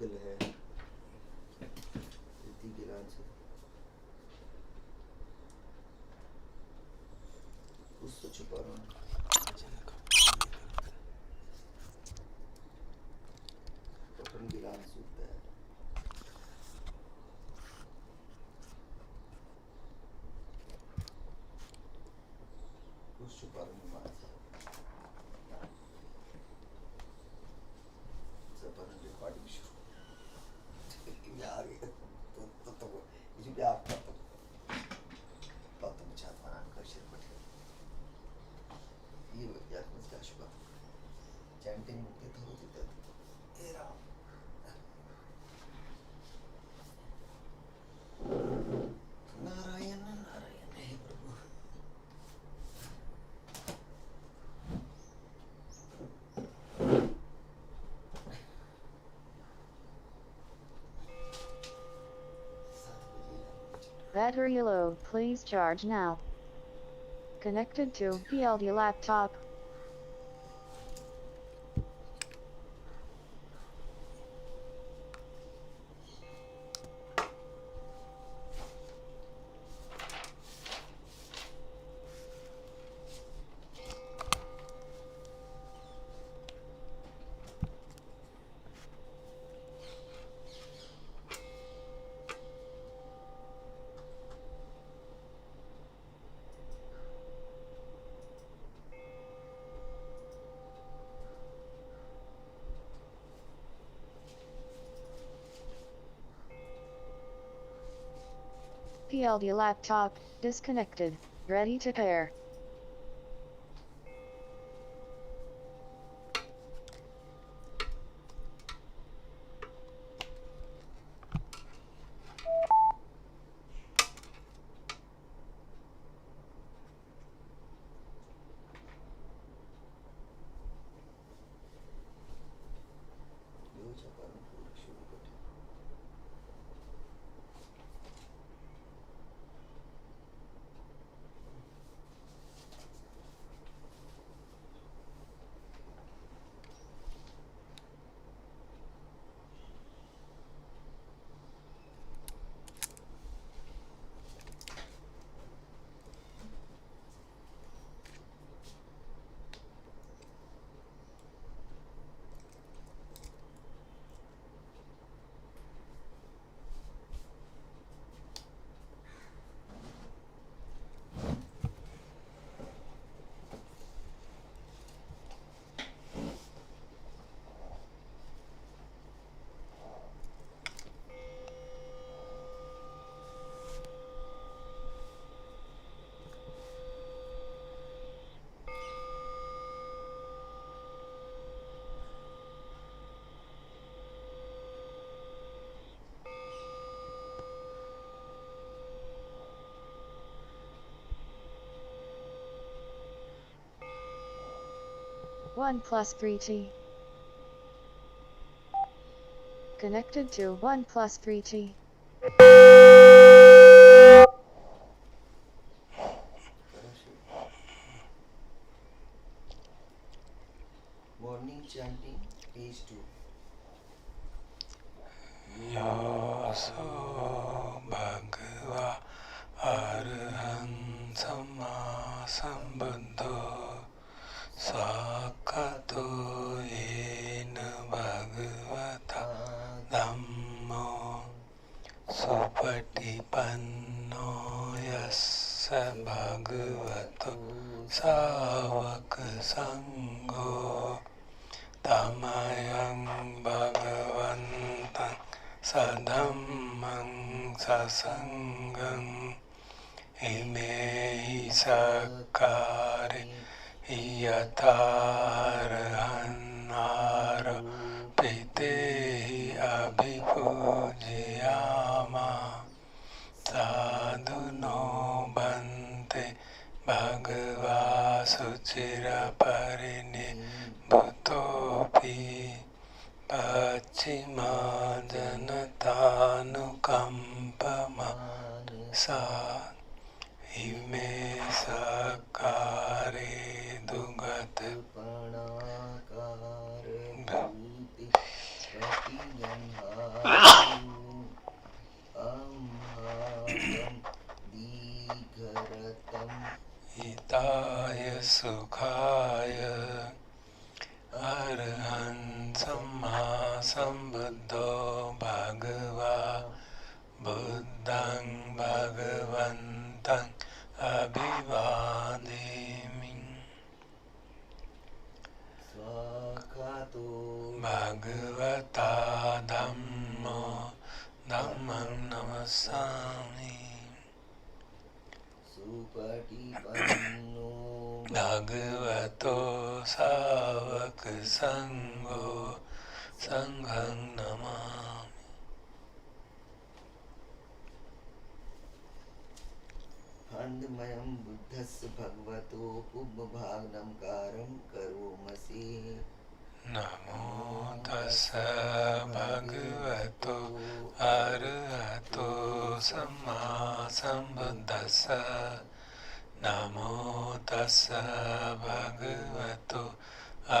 दिल है इतनी गिलान से उससे छुपा रहा हूँ अपन गिलान सूखता है उस छुपा रहा हूँ मार सब अपन ने पार्टी शुरू यार ये तो ये भी आप तो चाहता हूँ ना शेर पटेल ये यार मुझे शुभ चैंटिंग मुक्ति तो होती थी ए राम नारायण नारायण हे प्रभु Battery low, please charge now. Connected to PLD laptop. PLD laptop, disconnected, ready to pair. OnePlus 3T. Connected to OnePlus 3T. Morning chanting, page 2. Yaso Bhagava Arhan Samma Sambuddho Sakato Yena Bhagavata Dhammo Supatipanno Yassa Bhagavato Savaka Sangho Tamayang Bhagavantan Sadhammang Sasangang Imehi Sakare Yatarhanara Pitehi Abhipujayama Sadhuno Bante Bhagava Suchira Parini Bhutopi Pachima Janatanukampama Sa Ime Sakare Dugat Pranakar Bhuti Swati Janha स्वाखातो भगवता धम्मो धम्मं नमस्सामि सुपटिपन्नो भगवतो सावक संगो संघं नमामि खण्डमयं बुद्धस्य भगवतो पुब्बभागनमकारं करोमसि नमो तस्स भगवतो अरहतो सम्मा सम्बुद्धस्स नमो तस्स भगवतो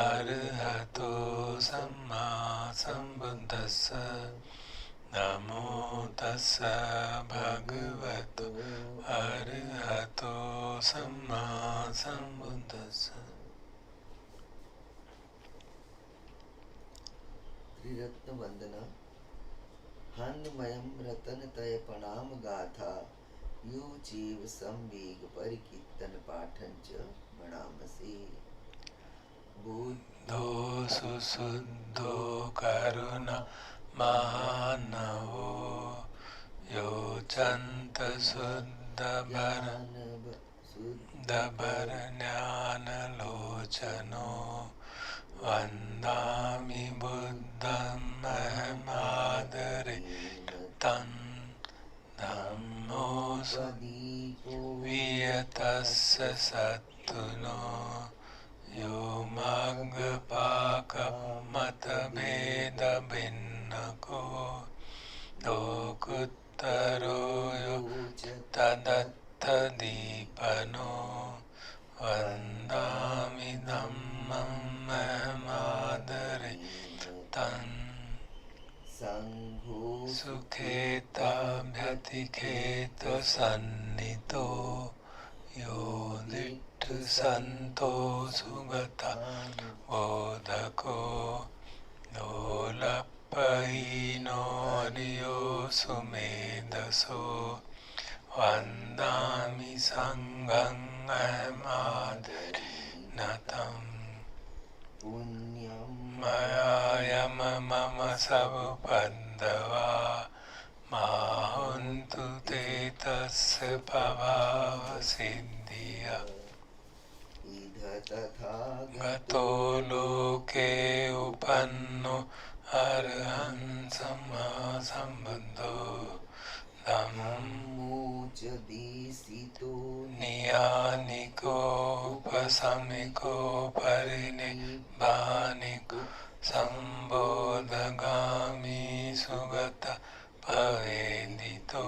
अरहतो सम्मा सम्बुद्धस्स नमो तस्स भगवतो अरहतो सम्मा सम्बुद्धस्स त्रिरत्न वंदना हन्मयं रतनतय प्रणाम गाथा यो जीव संवेग परिकीर्तन पाठं च प्रणामसि बुद्धो सुशुद्धो करुणा महानवो यो चन्त शुद्धभरज्ञानलोचनो वन्दामि बुद्धमहमादरे तं धम्मोऽस्मदीपो वियतस्य सत्तुनो यो मग्गपाकमतभेदभिन्नको लोकुत्तरो यो तदत्तदीपनो वन्दामि धम्मं महमादरे तं संघो सुखेताभ्यतिखेतसन्नितो यो दिट्ठसन्तो सुगता बोधको लोलप्पहीनो हरियो सुमेधसो वन्दामि सङ्घं अहमादरेण तं पुण्यं मया यममम समुपद्रवा माहुन्तु ते तस्य प्रभावसिद्धिया इध तथा गतो लोके उपन्नो अर्हं सम्मा सम्बुद्धो मूच दीसितो नियानिको उपशमिको परिनिब्बानिको सम्बोधगामी सुगत भवेदितो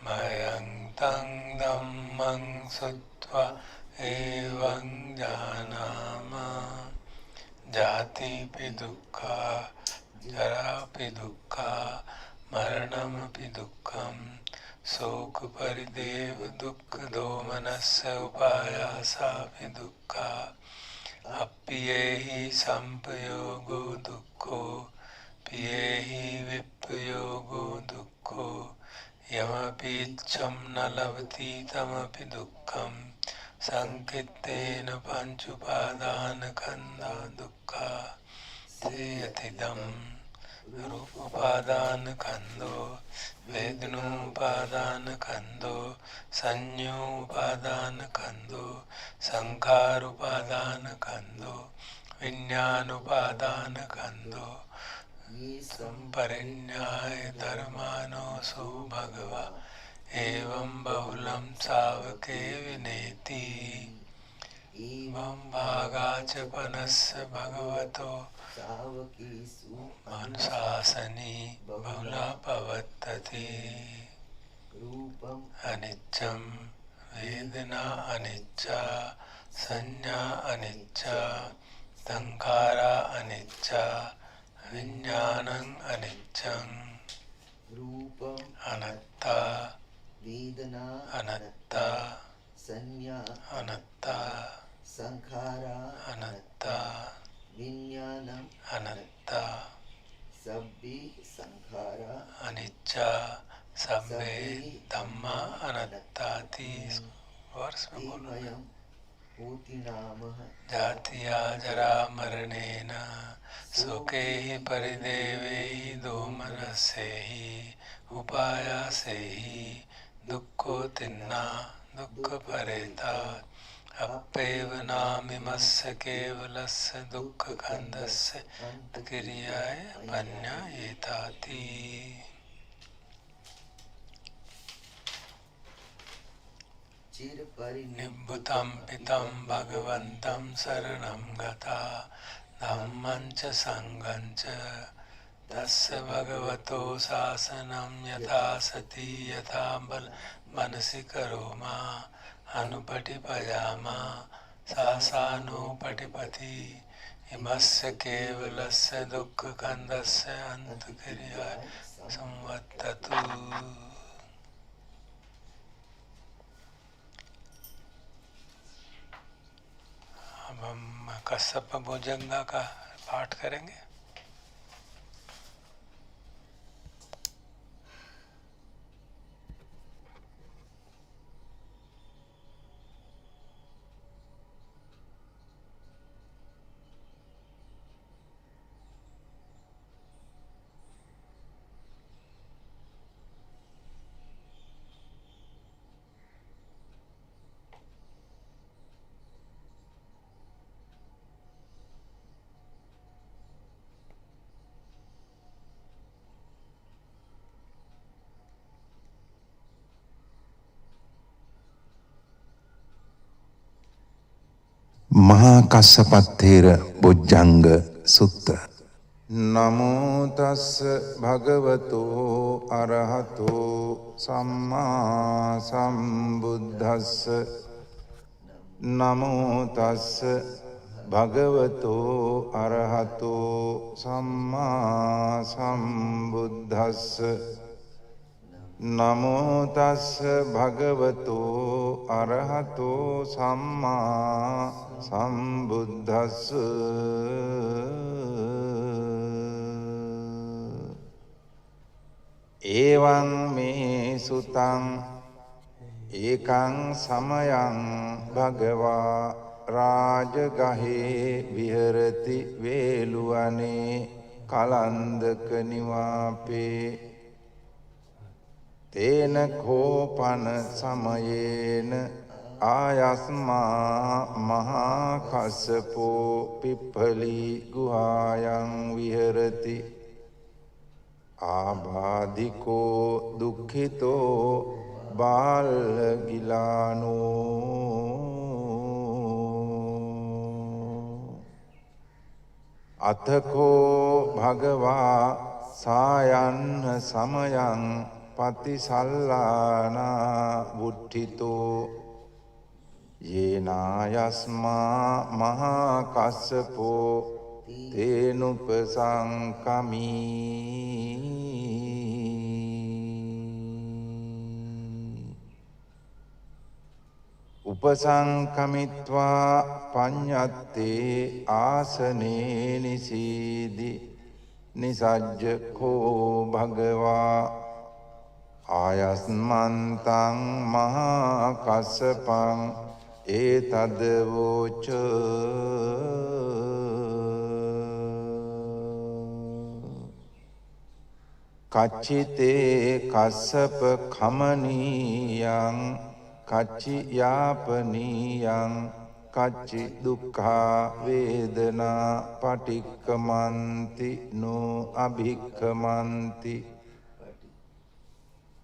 मयं तं धम्मं श्रुत्वा एवं जानामि जातिपि दुःखा जरापि दुःखा मरणमपि दुःखं शोकपरिदेव दुःखदोमनस्य उपायासापि दुःखा अप्येहि संपयोगो दुःखो प्येहि विप्रयोगो दुःखो यमपि इच्छं न लभति तमपि दुःखं संकित्तेन पञ्चुपादानखण्डा दुःखा ते यतिदं रूपोपादानखण्डो वेदनोपादानखण्डो संज्ञोपादानखण्डो संखारोपादानखण्डो विज्ञानोपादानखण्डो ये संपरिण्याय धर्मानोऽसो भगवा एवं बहुलं सावके विनेति एवं भागा च पनस्य भगवतो सावकेषु अनुशासनी बहुला पवर्तते रूपम् अनित्यं वेदना अनिच्चा संज्ञा अनिच्चा संखारा अनिच्चा विज्ञानं अनिच्चं रूपम् अनत्ता वेदना अनत्ता संज्ञा अनत्ता संखारा अनत्ता विज्ञानम् अनत्ता सब्बे संखारा अनिच्चा सब्बे धम्मा अनत्ताति वर्ष में बोलो वयम् ऊति नामः जातिया जरामरणेन सुखे परिदेवे दोमनस्से उपायासे दुःखो तिन्ना दुःख परेता अप्पेव नामिमस्य केवलस्य दुःख खंदस्य क्रियाय पन्यायेताति। निब्बुतं पितं भगवन्तं शरणं गता धम्मं च संघं च तस्य भगवतो शासनं यथा सति यथा बल मनसि करोमा अनुपटिपयामा सासानुपटिपति इमस्य केवलस्य दुःखकन्दस्य अन्तक्रियाय संवर्ततु। अब हम कश्यप भुजंगा का पाठ करेंगे। මහා කස්සපත්තේර බොජ්ජංග සුත්ත. නමෝ තස්ස භගවතෝ අරහතෝ සම්මා සම්බුද්දස්ස. නමෝ තස්ස භගවතෝ අරහතෝ සම්මා සම්බුද්දස්ස. නමෝ තස්ස භගවතෝ අරහතෝ සම්මා සම්බුද්දස්ස. එවං මේ සුතං ඒකං සමයං භගවා රාජගහේ විහෙරති වේලුවනේ කලන්දක නිවාපේ. තේන කෝපන සමයේන ආයස්මා මහා කස්සපෝ පිප්පලි ගුහායන් විහෙරති. ආබාධිකෝ දුක්ඛිතෝ බාලගිලානෝ. අතකෝ භගවා සායන්න සමයං පතිසල්ලානා බුද්ධිතෝ යේනායස්මා මහා කස්සපෝ තේනුපසංකමී. උපසංකමිත්වා පඤ්ඤත්තේ ආසනේ නිසීදි නිසජ්ජකෝ භගවා ආයස්මන්තං මහා කස්සපං ඒතදවෝච. කච්චිතේ කස්සප කමනීයං කච්චි යාපනීයං කච්චි දුක්ඛා වේදනා පටික්කමන්ති නෝ අභික්කමන්ති.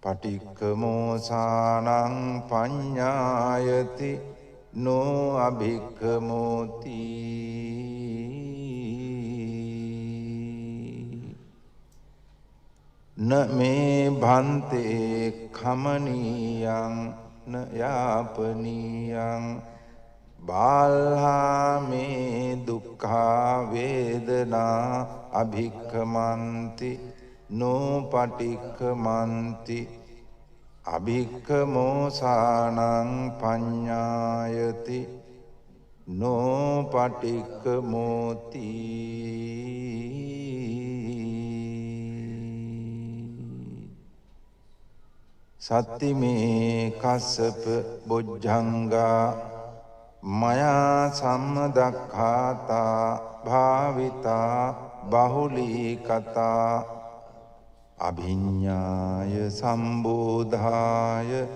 පටික්කමෝසානං පඤ්ඤායති නෝ අභික්කමෝති. න මේ භන්තේ කමනීයං න යාපනීයං බාල්හා මේ දුක්ඛා වේදනා අභික්කමන්ති නෝ පටික්කමන්ති. අභික්කමෝසානං පඤ්ඤායති නෝ පටික්කමෝති. සත්තිමේ කස්සප බොජ්ජංගා මයා සම්මදක්ඛාතා භාවිතා බහුලී කතා අභිඤ්ඤාය සම්බෝධාය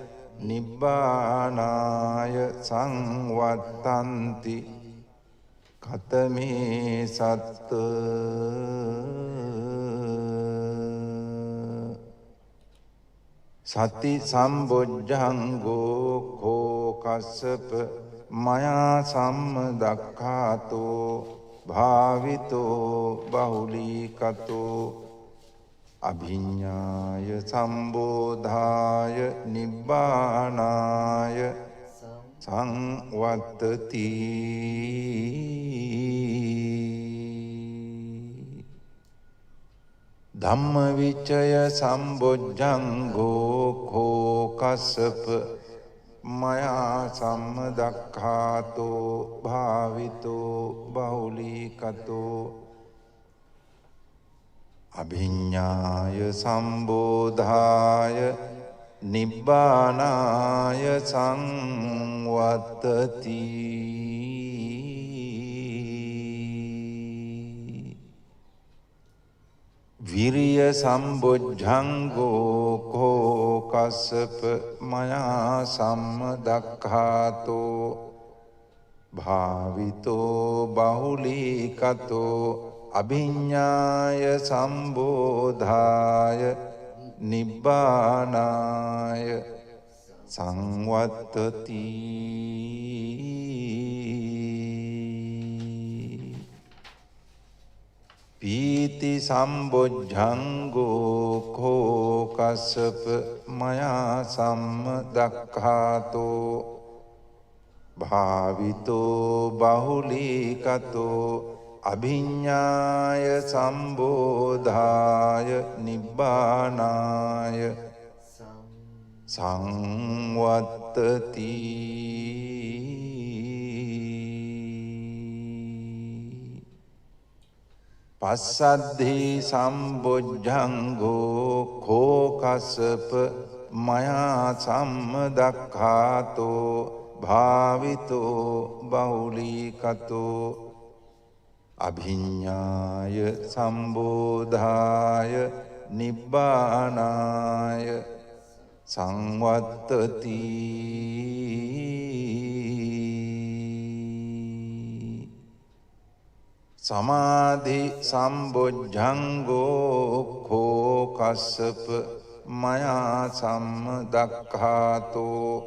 නිබ්බානාය සංවත්තන්ති කතමේ සත්ත සති සම්බොජ්ජංගෝ කෝ කස්සප මයා සම්මදක්ඛාතෝ භාවිතෝ බහුලීකතෝ අභිඤ්ඤාය සම්බෝධාය නිබ්බානාය සංවත්තති ධම්මවිචය සම්බොජ්ජංගෝ කෝ කස්සප මයා සම්මදක්ඛාතෝ භාවිතෝ බහුලීකතෝ අභිඤ්ඤාය සම්බෝධාය නිබ්බානාය සංවත්තති විරිය සම්බොජ්ජංගෝ කෝ කස්සප මයා සම්මදක්ඛාතෝ භාවිතෝ බහුලීකතෝ අභිඤ්ඤාය සම්බෝධාය නිබ්බානාය සංවත්තති පීති සම්බොජ්ජංගෝ කෝ කස්සප මයා සම්මදක්ඛාතෝ භාවිතෝ බහුලීකතෝ අභිඤ්ඤාය සම්බෝධාය නිබ්බානාය සංවත්තති පස්සද්ධි සම්බොජ්ජංගෝ කෝ කස්සප මයා සම්මදක්ඛාතෝ භාවිතෝ බහුලීකතෝ අභිඤ්ඤාය සම්බෝධාය නිබ්බානාය සංවත්තති සමාධි සම්බොජ්ජංගෝ කෝ කස්සප මයා සම්මදක්ඛාතෝ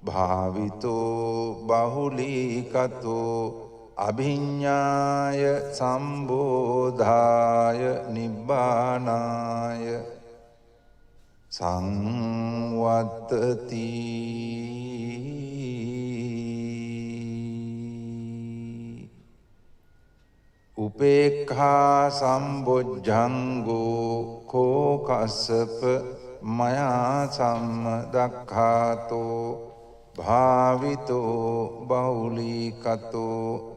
භාවිතෝ බහුලීකතෝ අභිඤ්ඤාය සම්බෝධාය නිබ්බානාය සංවත්තති උපේක්ඛා සම්බොජ්ජංගෝ කෝ කස්සප මයා සම්මදක්ඛාතෝ භාවිතෝ බහුලීකතෝ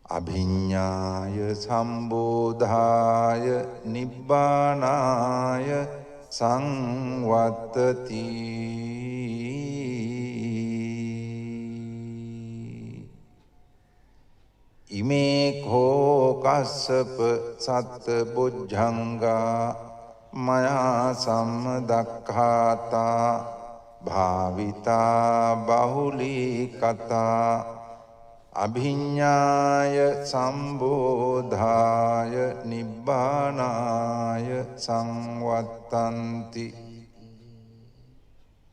අභිඤ්ඤාය සම්බෝධාය නිබ්බානාය සංවත්තති ඉමේ කෝ කස්සප සත්ත බොජ්ජංගා මයා සම්මදක්ඛාතා භාවිතා බහුලීකතා අභිඤ්ඤාය සම්බෝධාය නිබ්බානාය සංවත්තන්ති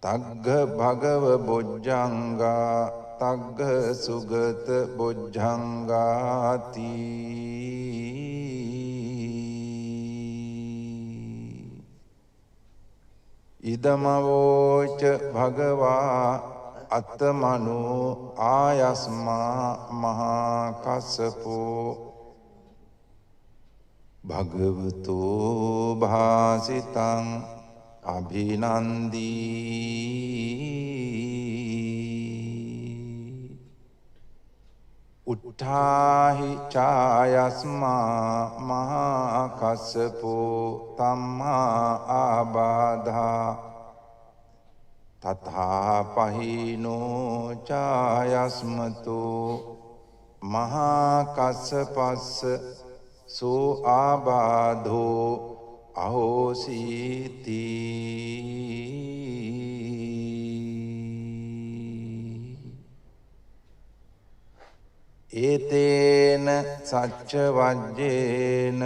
තග්ග භගව බොජ්ජංගා තග්ග සුගත බොජ්ජංගාති ඉදමවෝච භගවා අත්තමනෝ ආයස්මා මහා කස්සපෝ භගවතෝ භාසිතං අභිනන්දී උත්ථාහි ඡායස්මා මහා කස්සපෝ තම්මා ආබාධා තථා පහිනෝ චායස්මතෝ මහා කස්සපස්ස සෝ ආබාධෝ අහෝසීති ඒතේන සච්ච වජ්ජේන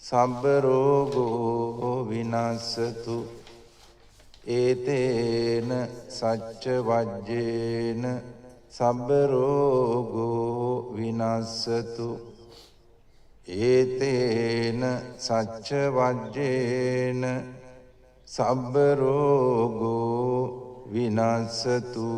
සබ්බ රෝගෝ විනස්සතු ඒතේන සච්ච වජ්ජේන සබ්බ රෝගෝ විනස්සතු ඒතේන සච්ච වජ්ජේන සබ්බ රෝගෝ විනස්සතු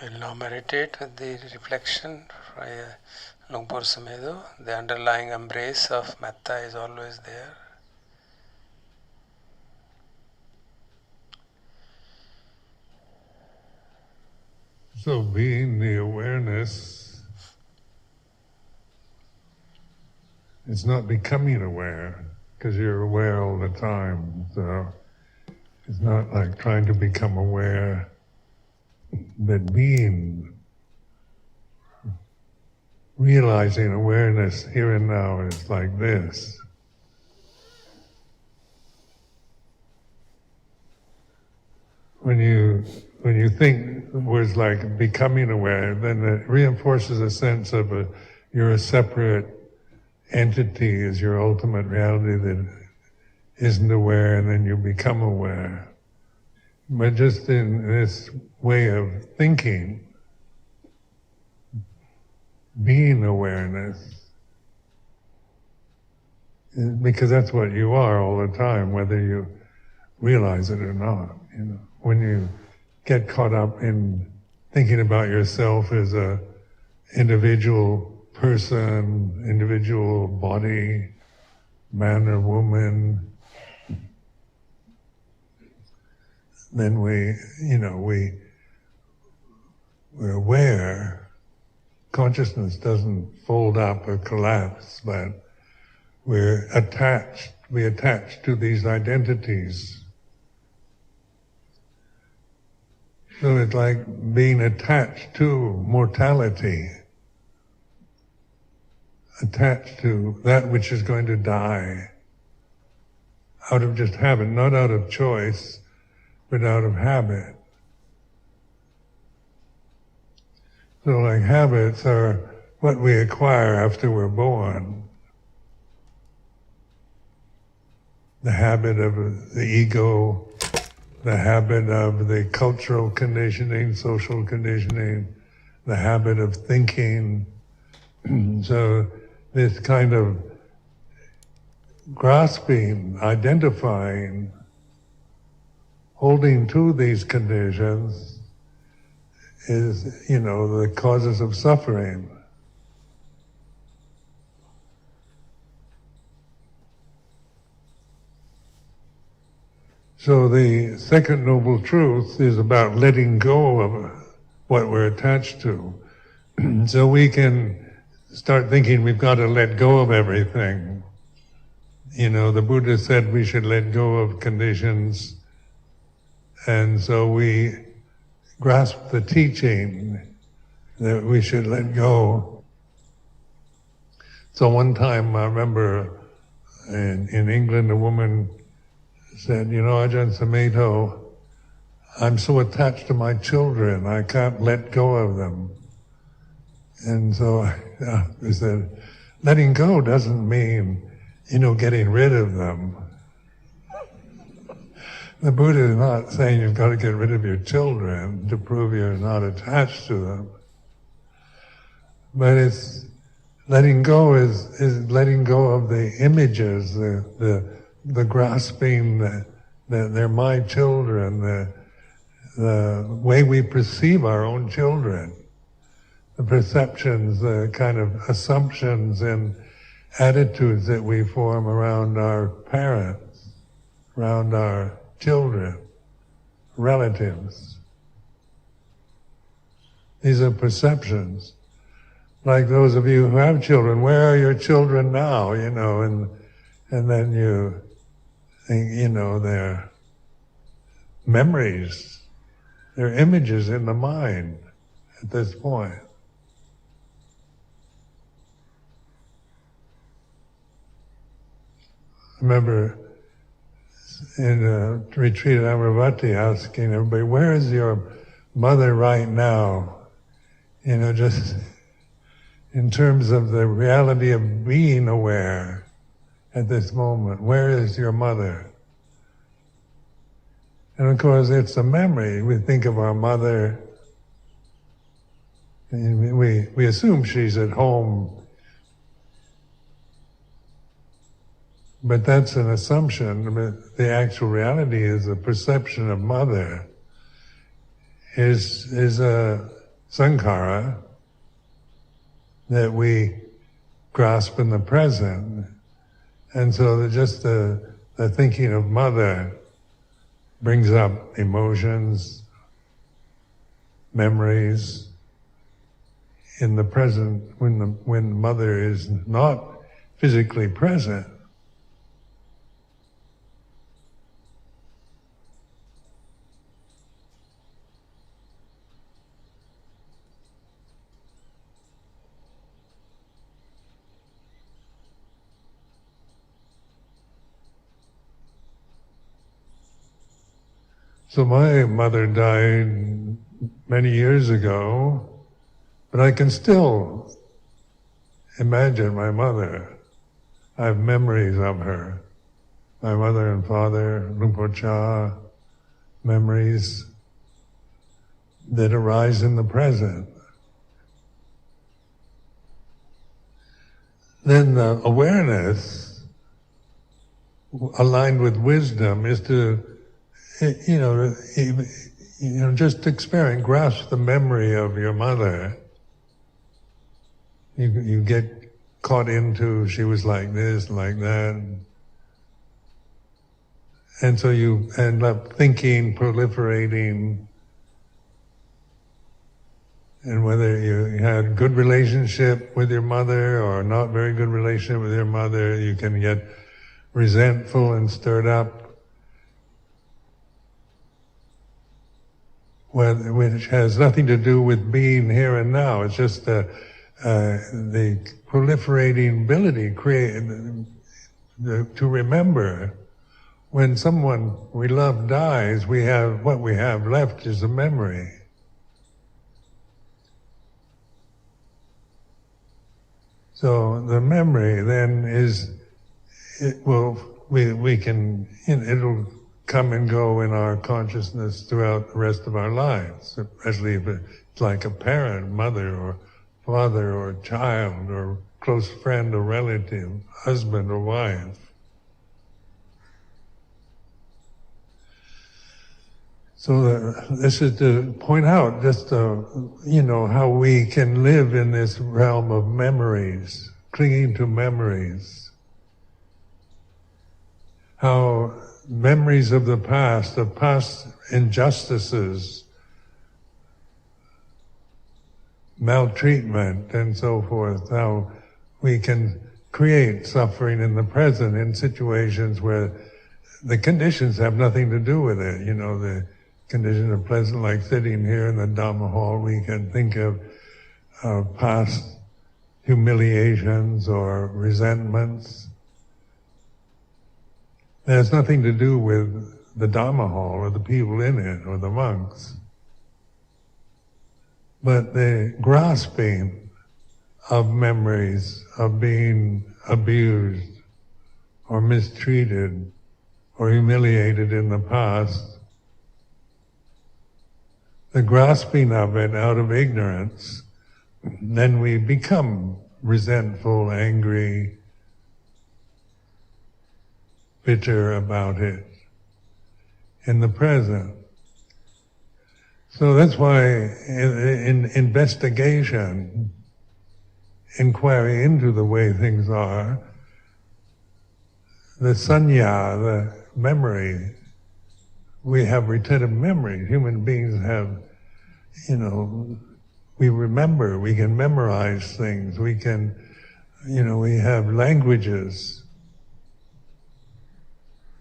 We'll now meditate with the reflection by Lumpur Sumedho. The underlying embrace of metta is always there. So being the awareness is not becoming aware, because you're aware all the time. So it's not like trying to become aware. But being, realizing awareness here and now is like this. When you think words like becoming aware, then it reinforces a sense of you're a separate entity as your ultimate reality that isn't aware, and then you become aware. But just in this way of thinking, being awareness, because that's what you are all the time, whether you realize it or not. You know, when you get caught up in thinking about yourself as a individual person, individual body, man or woman, then we're aware. Consciousness doesn't fold up or collapse, but we're attached. We attach to these identities. So it's like being attached to mortality, attached to that which is going to die, out of just habit, not out of choice, but out of habit. So like habits are what we acquire after we're born. The habit of the ego, the habit of the cultural conditioning, social conditioning, the habit of thinking. So this kind of grasping, identifying, holding to these conditions is, the causes of suffering. So the second noble truth is about letting go of what we're attached to. So we can start thinking we've got to let go of everything. The Buddha said we should let go of conditions. And so we grasp the teaching that we should let go. So one time I remember in England a woman said, Ajahn Sumedho, I'm so attached to my children, I can't let go of them. And so I said, letting go doesn't mean, getting rid of them. The Buddha is not saying you've got to get rid of your children to prove you're not attached to them. But it's letting go is letting go of the images, the grasping that they're my children, the way we perceive our own children. the perceptions, the kind of assumptions and attitudes that we form around our parents, around our children, relatives. These are perceptions. Like those of you who have children, where are your children now? And then you think, they're memories, they're images in the mind at this point. I remember in a retreat at Amaravati asking everybody, where is your mother right now? Just in terms of the reality of being aware at this moment. Where is your mother? And of course it's a memory. We think of our mother, and we assume she's at home. But that's an assumption. The actual reality is the perception of mother is a sankhara that we grasp in the present. And so just the thinking of mother brings up emotions, memories in the present when mother is not physically present. So my mother died many years ago, but I can still imagine my mother. I have memories of her. My mother and father, Rinpoche, memories that arise in the present. Then the awareness, aligned with wisdom, is to just experience, grasp the memory of your mother. You get caught into, she was like this, like that. And so you end up thinking, proliferating, and whether you had good relationship with your mother or not very good relationship with your mother, you can get resentful and stirred up. Which has nothing to do with being here and now. It's just the proliferating ability to remember. When someone we love dies, what we have left is a memory. So the memory then it'll come and go in our consciousness throughout the rest of our lives, especially if it's like a parent, mother or father or child or close friend or relative, husband or wife. So this is to point out just how we can live in this realm of memories, clinging to memories. How memories of past injustices, maltreatment and so forth, how we can create suffering in the present in situations where the conditions have nothing to do with it. The conditions are pleasant, like sitting here in the Dhamma hall. We can think of past humiliations or resentments. It has nothing to do with the Dhamma hall or the people in it or the monks. But the grasping of memories of being abused or mistreated or humiliated in the past, the grasping of it out of ignorance, then we become resentful, angry, bitter about it in the present. So that's why in investigation, inquiry into the way things are, the sanya, the memory, we have retentive memory. Human beings have, we remember, we can memorize things, we can, we have languages.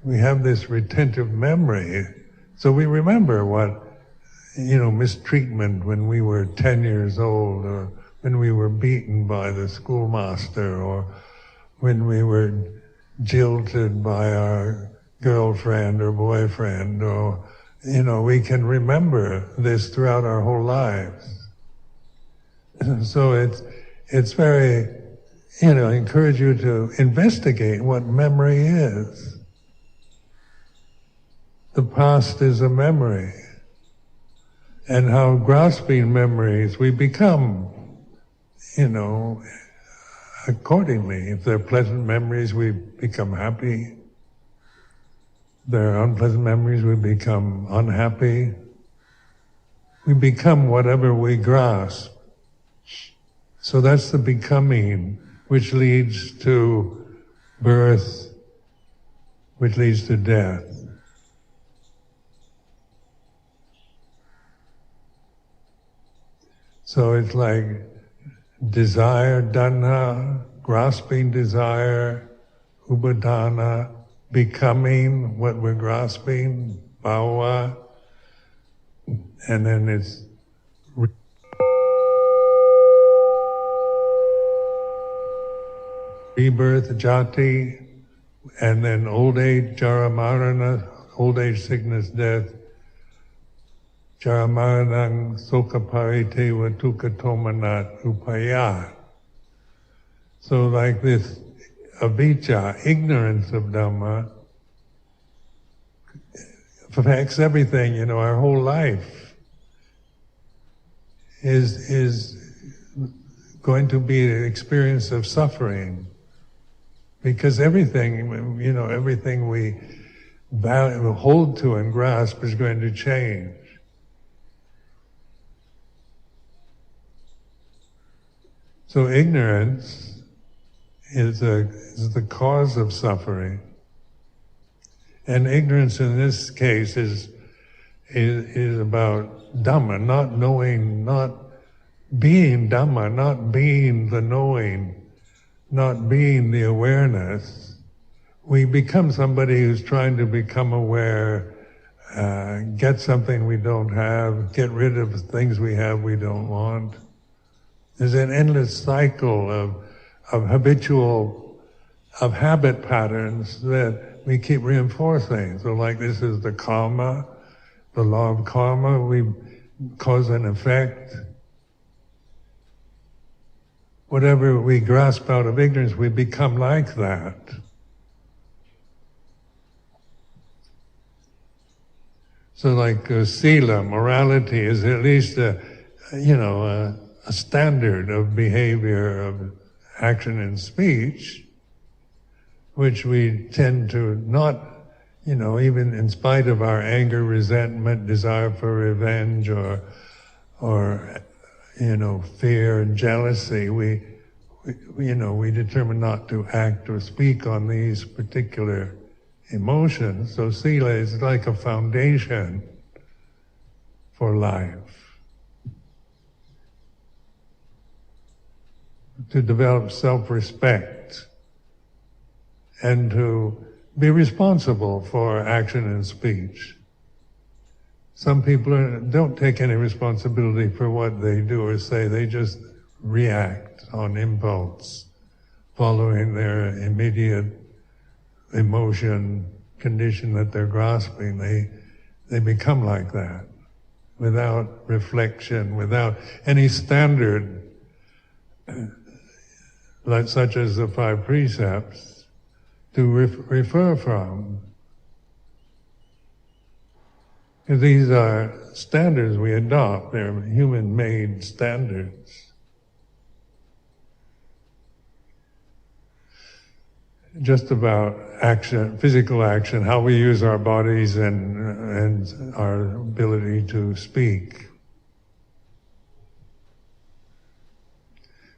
We have this retentive memory, so we remember what, mistreatment when we were 10 years old, or when we were beaten by the schoolmaster, or when we were jilted by our girlfriend or boyfriend, or, we can remember this throughout our whole lives. So it's very, I encourage you to investigate what memory is. The past is a memory, and how grasping memories we become, accordingly. If they're pleasant memories, we become happy. If they're unpleasant memories, we become unhappy. We become whatever we grasp. So that's the becoming, which leads to birth, which leads to death. So it's like desire, dana, grasping desire, upadana, becoming what we're grasping, bhava, and then it's rebirth, jati, and then old age, jara marana, old age, sickness, death, jara maranang sukha pariteva dukkha tomanat upaya. So like this avijja, ignorance of Dhamma, affects everything, our whole life is going to be an experience of suffering. Because everything, everything we hold to and grasp is going to change. So ignorance is the cause of suffering. And ignorance in this case is about Dhamma, not knowing, not being Dhamma, not being the knowing, not being the awareness. We become somebody who's trying to become aware, get something we don't have, get rid of things we have we don't want. There's an endless cycle of habit patterns that we keep reinforcing. So like this is the karma, the law of karma, we cause and effect. Whatever we grasp out of ignorance, we become like that. So like sila, morality, is at least a standard of behavior, of action and speech, which we tend to not, even in spite of our anger, resentment, desire for revenge, or fear and jealousy, we determine not to act or speak on these particular emotions. So sila is like a foundation for life. To develop self-respect and to be responsible for action and speech. Some people don't take any responsibility for what they do or say, they just react on impulse, following their immediate emotion condition that they're grasping. They become like that, without reflection, without any standard, such as the 5 precepts, to refer from. These are standards we adopt, they're human-made standards. just about action, physical action, how we use our bodies and our ability to speak.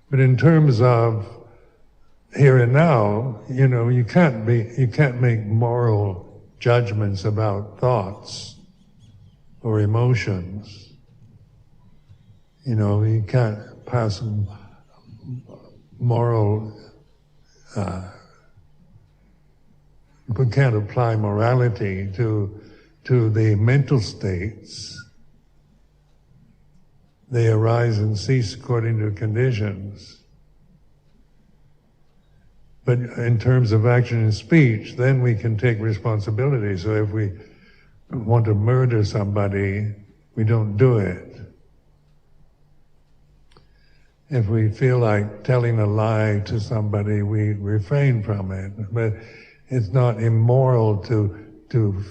But in terms of here and now, you can't make moral judgments about thoughts or emotions. You can't pass moral. We can't apply morality to the mental states. They arise and cease according to conditions. But in terms of action and speech, then we can take responsibility. So if we want to murder somebody, we don't do it. If we feel like telling a lie to somebody, we refrain from it. But it's not immoral to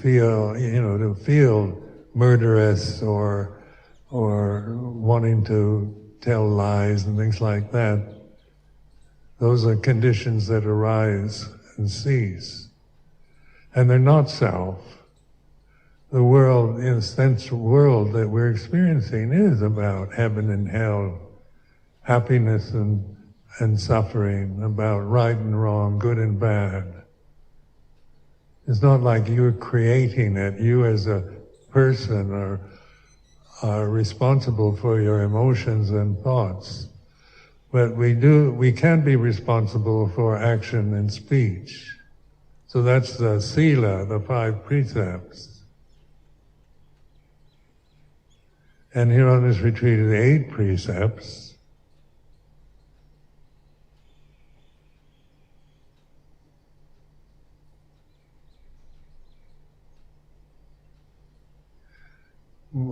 feel murderous or wanting to tell lies and things like that. Those are conditions that arise and cease. And they're not self. The world, in a sense, world that we're experiencing is about heaven and hell, happiness and suffering, about right and wrong, good and bad. It's not like you're creating it. You as a person are responsible for your emotions and thoughts. But we can be responsible for action and speech. So that's the sila, the 5 precepts. And here on this retreat are the 8 precepts.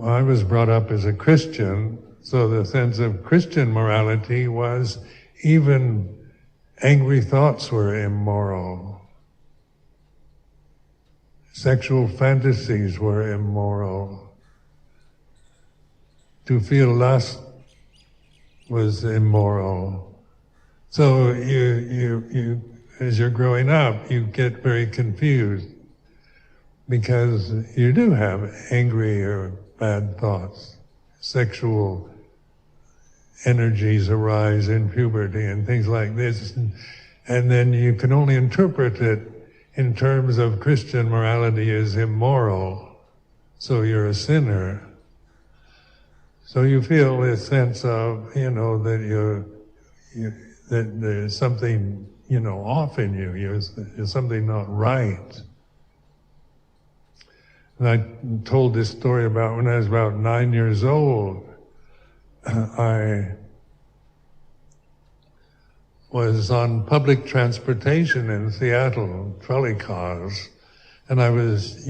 I was brought up as a Christian, so the sense of Christian morality was even angry thoughts were immoral. Sexual fantasies were immoral. To feel lust was immoral. So you as you're growing up, you get very confused because you do have angry or bad thoughts. Sexual energies arise in puberty and things like this. And then you can only interpret it in terms of Christian morality as immoral. So you're a sinner. So you feel this sense of, that that there's something, off in you. There's something not right. And I told this story about when I was about 9 years old. I was on public transportation in Seattle, trolley cars, and I was,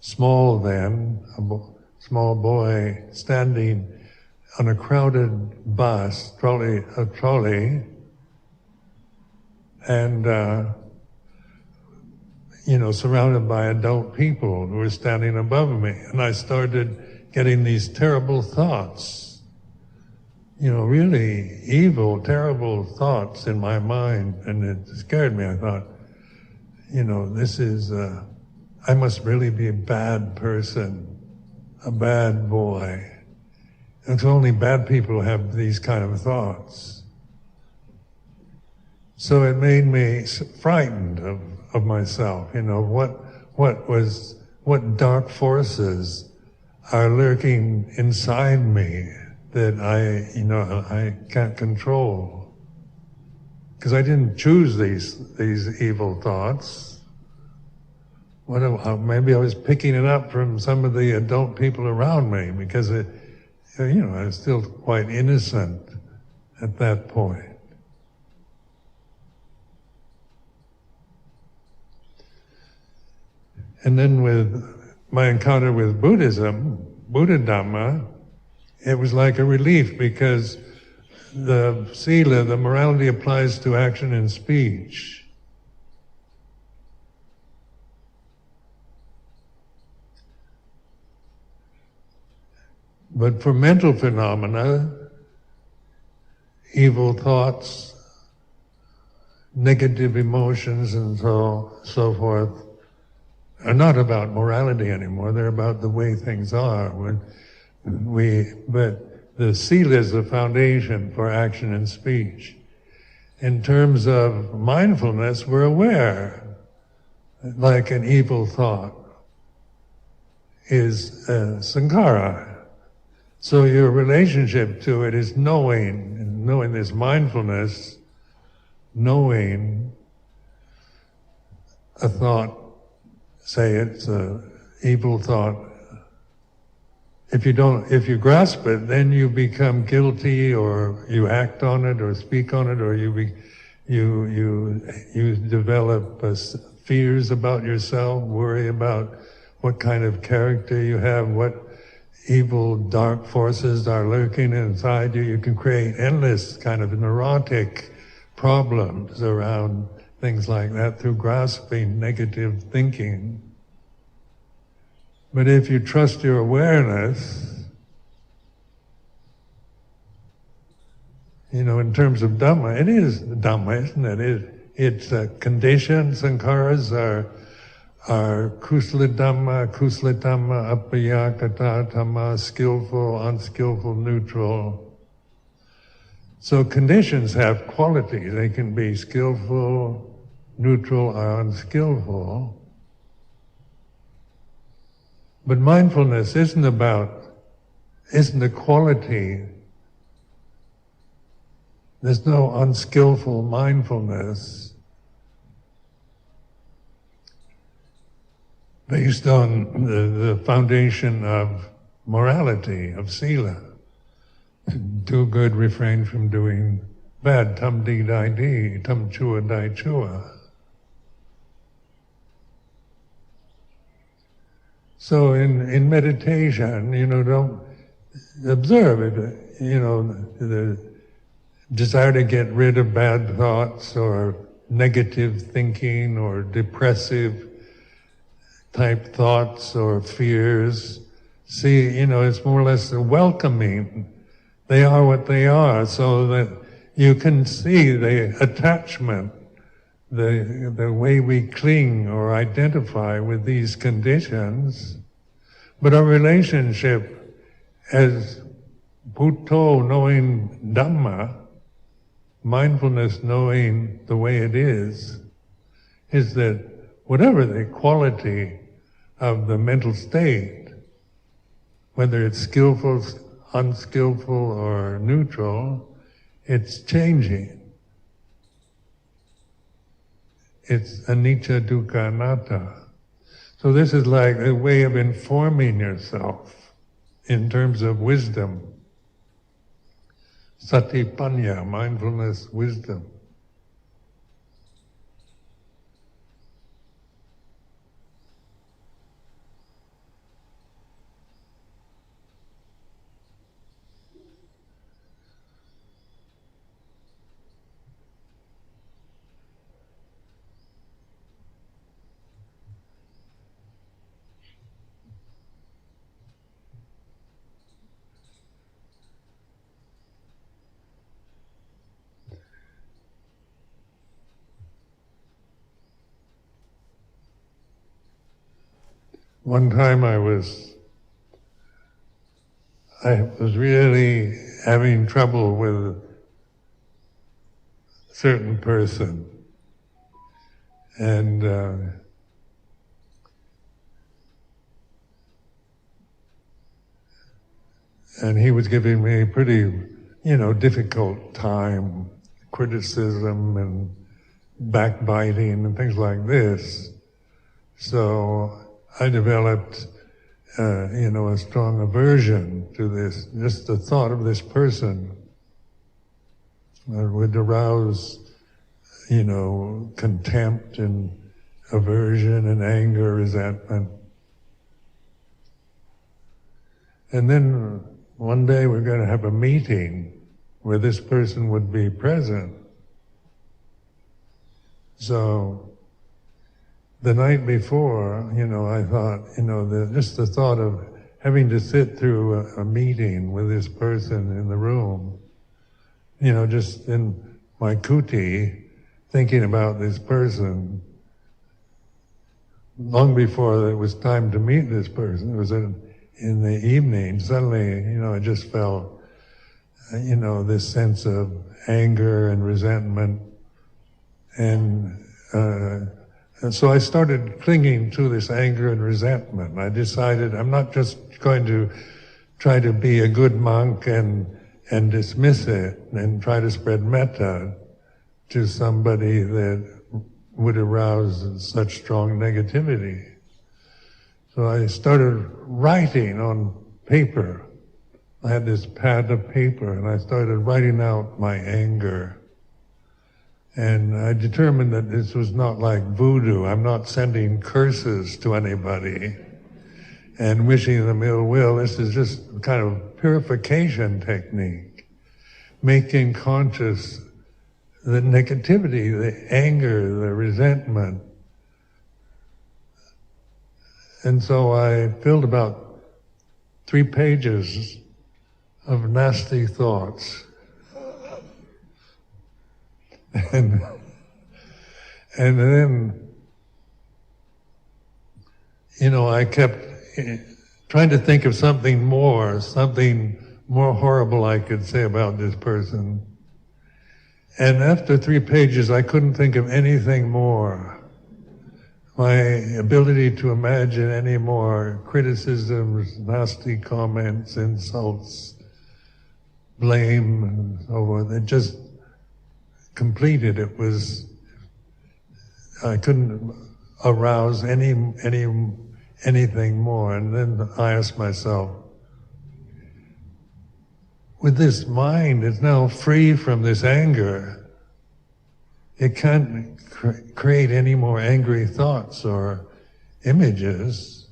small then, a small boy standing on a crowded bus, a trolley, and surrounded by adult people who were standing above me. And I started getting these terrible thoughts, really evil, terrible thoughts in my mind. And it scared me. I thought, this is, I must really be a bad person, a bad boy. It's only bad people have these kind of thoughts. So it made me frightened of myself, what dark forces are lurking inside me that I can't control. Because I didn't choose these evil thoughts. Maybe I was picking it up from some of the adult people around me because I was still quite innocent at that point. And then with my encounter with Buddhism, Buddha Dhamma, it was like a relief because the sila, the morality applies to action and speech. But for mental phenomena, evil thoughts, negative emotions and so forth are not about morality anymore. They're about the way things are. But the sila is the foundation for action and speech. In terms of mindfulness, we're aware, like an evil thought is sankhara. So your relationship to it is knowing, and knowing this mindfulness, knowing a thought, say it's an evil thought. If you grasp it, then you become guilty, or you act on it, or speak on it, or you develop fears about yourself, worry about what kind of character you have, what evil dark forces are lurking inside you. You can create endless kind of neurotic problems around things like that through grasping negative thinking. But if you trust your awareness, in terms of Dhamma, it is Dhamma, isn't it? It's conditions, sankharas are kusala Dhamma, apayakata Dhamma, skillful, unskillful, neutral. So conditions have quality. They can be skillful, neutral, or unskillful. But mindfulness isn't a quality. There's no unskillful mindfulness based on the foundation of morality, of sila. Do good, refrain from doing bad. Tam di dai di, tam chua dai chua. So in meditation, don't observe it, the desire to get rid of bad thoughts or negative thinking or depressive type thoughts or fears. See, it's more or less a welcoming. They are what they are, so that you can see the attachment, the way we cling or identify with these conditions. But our relationship as Bhutto knowing Dhamma, mindfulness knowing the way it is that whatever the quality of the mental state, whether it's skillful, unskillful, or neutral, it's changing. It's anicca, dukkha, anatta. So this is like a way of informing yourself in terms of wisdom. Satipanya, mindfulness, wisdom. One time I was really having trouble with a certain person, and he was giving me a pretty, difficult time, criticism and backbiting and things like this. So I developed, a strong aversion to this. Just the thought of this person would arouse, contempt and aversion and anger, resentment. And then one day we're going to have a meeting where this person would be present. So the night before, I thought, just the thought of having to sit through a meeting with this person in the room, just in my kuti, thinking about this person long before it was time to meet this person. It was in the evening. Suddenly, I just felt, this sense of anger and resentment. And so I started clinging to this anger and resentment. I decided I'm not just going to try to be a good monk and dismiss it and try to spread metta to somebody that would arouse such strong negativity. So I started writing on paper. I had this pad of paper and I started writing out my anger. And I determined that this was not like voodoo. I'm not sending curses to anybody and wishing them ill will. This is just a kind of purification technique, making conscious the negativity, the anger, the resentment. And so I filled about 3 pages of nasty thoughts. And then, I kept trying to think of something more horrible I could say about this person. And after 3 pages, I couldn't think of anything more. My ability to imagine any more criticisms, nasty comments, insults, blame, and so forth, it just completed. I couldn't arouse anything more. And then I asked myself, with this mind, it's now free from this anger. It can't create any more angry thoughts or images.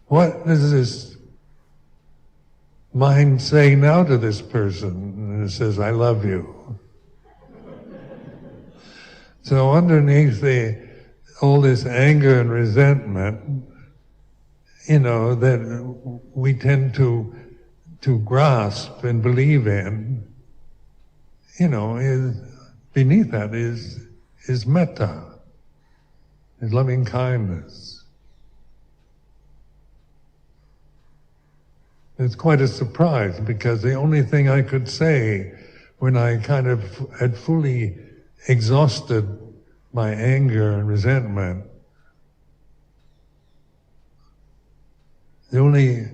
What does this mind say now to this person? And it says, I love you. So underneath all this anger and resentment, that we tend to grasp and believe in, is beneath that is metta, is loving kindness. It's quite a surprise because the only thing I could say when I kind of had fully exhausted my anger and resentment, the only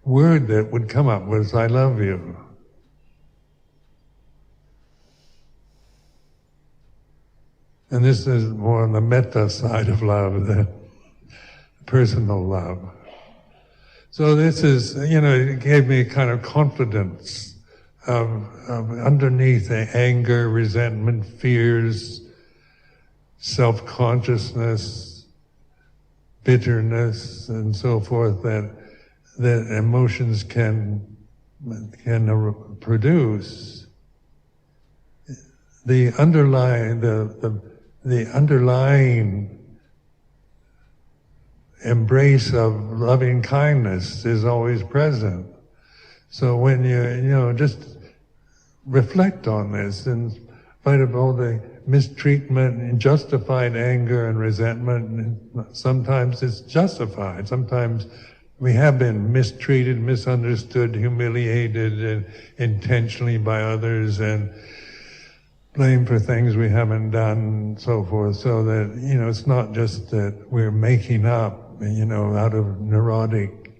word that would come up was, I love you. And this is more on the metta side of love than personal love. So this is, it gave me kind of confidence of underneath the anger, resentment, fears, self-consciousness, bitterness, and so forth that emotions can produce. The underlying embrace of loving kindness is always present. So when you just reflect on this, in spite of all the mistreatment and justified anger and resentment, sometimes it's justified. Sometimes we have been mistreated, misunderstood, humiliated intentionally by others and blamed for things we haven't done and so forth. So that, it's not just that we're making up, out of neurotic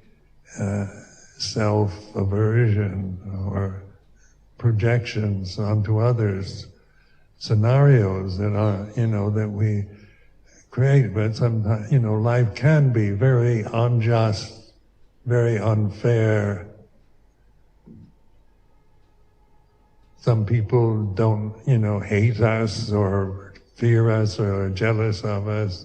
self-aversion or projections onto others, scenarios that are, that we create. But sometimes, life can be very unjust, very unfair. Some people don't, hate us or fear us or are jealous of us.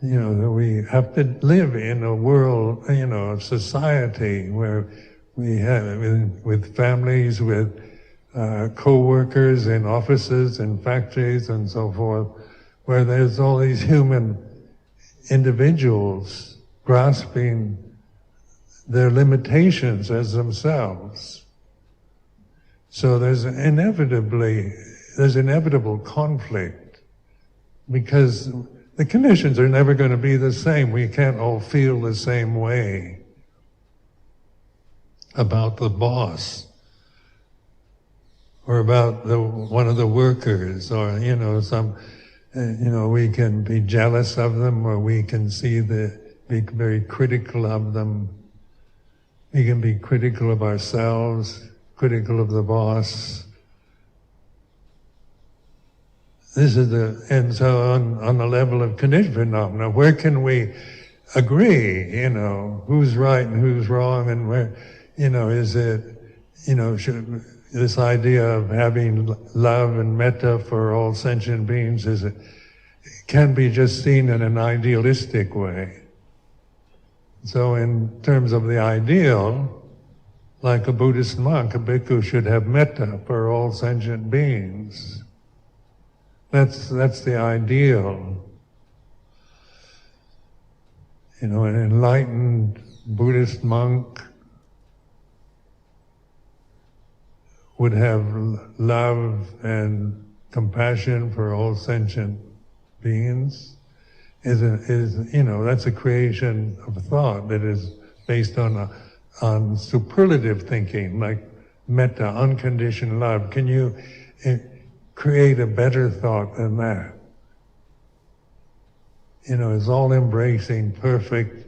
We have to live in a world, of society where we have, with families, with co-workers in offices and factories and so forth, where there's all these human individuals grasping their limitations as themselves. So there's inevitably there's inevitable conflict because the conditions are never going to be the same. We can't all feel the same way about the boss or about one of the workers, or we can be jealous of them, or we can be very critical of them. We can be critical of ourselves, critical of the boss. And so on the level of conditioned phenomena, where can we agree, who's right and who's wrong, and where, is it, this idea of having love and metta for all sentient beings, it can be just seen in an idealistic way. So in terms of the ideal, like a Buddhist monk, a bhikkhu should have metta for all sentient beings. That's the ideal. An enlightened Buddhist monk would have love and compassion for all sentient beings. That's a creation of thought that is based on superlative thinking, like metta, unconditioned love. Can you create a better thought than that? It's all embracing, perfect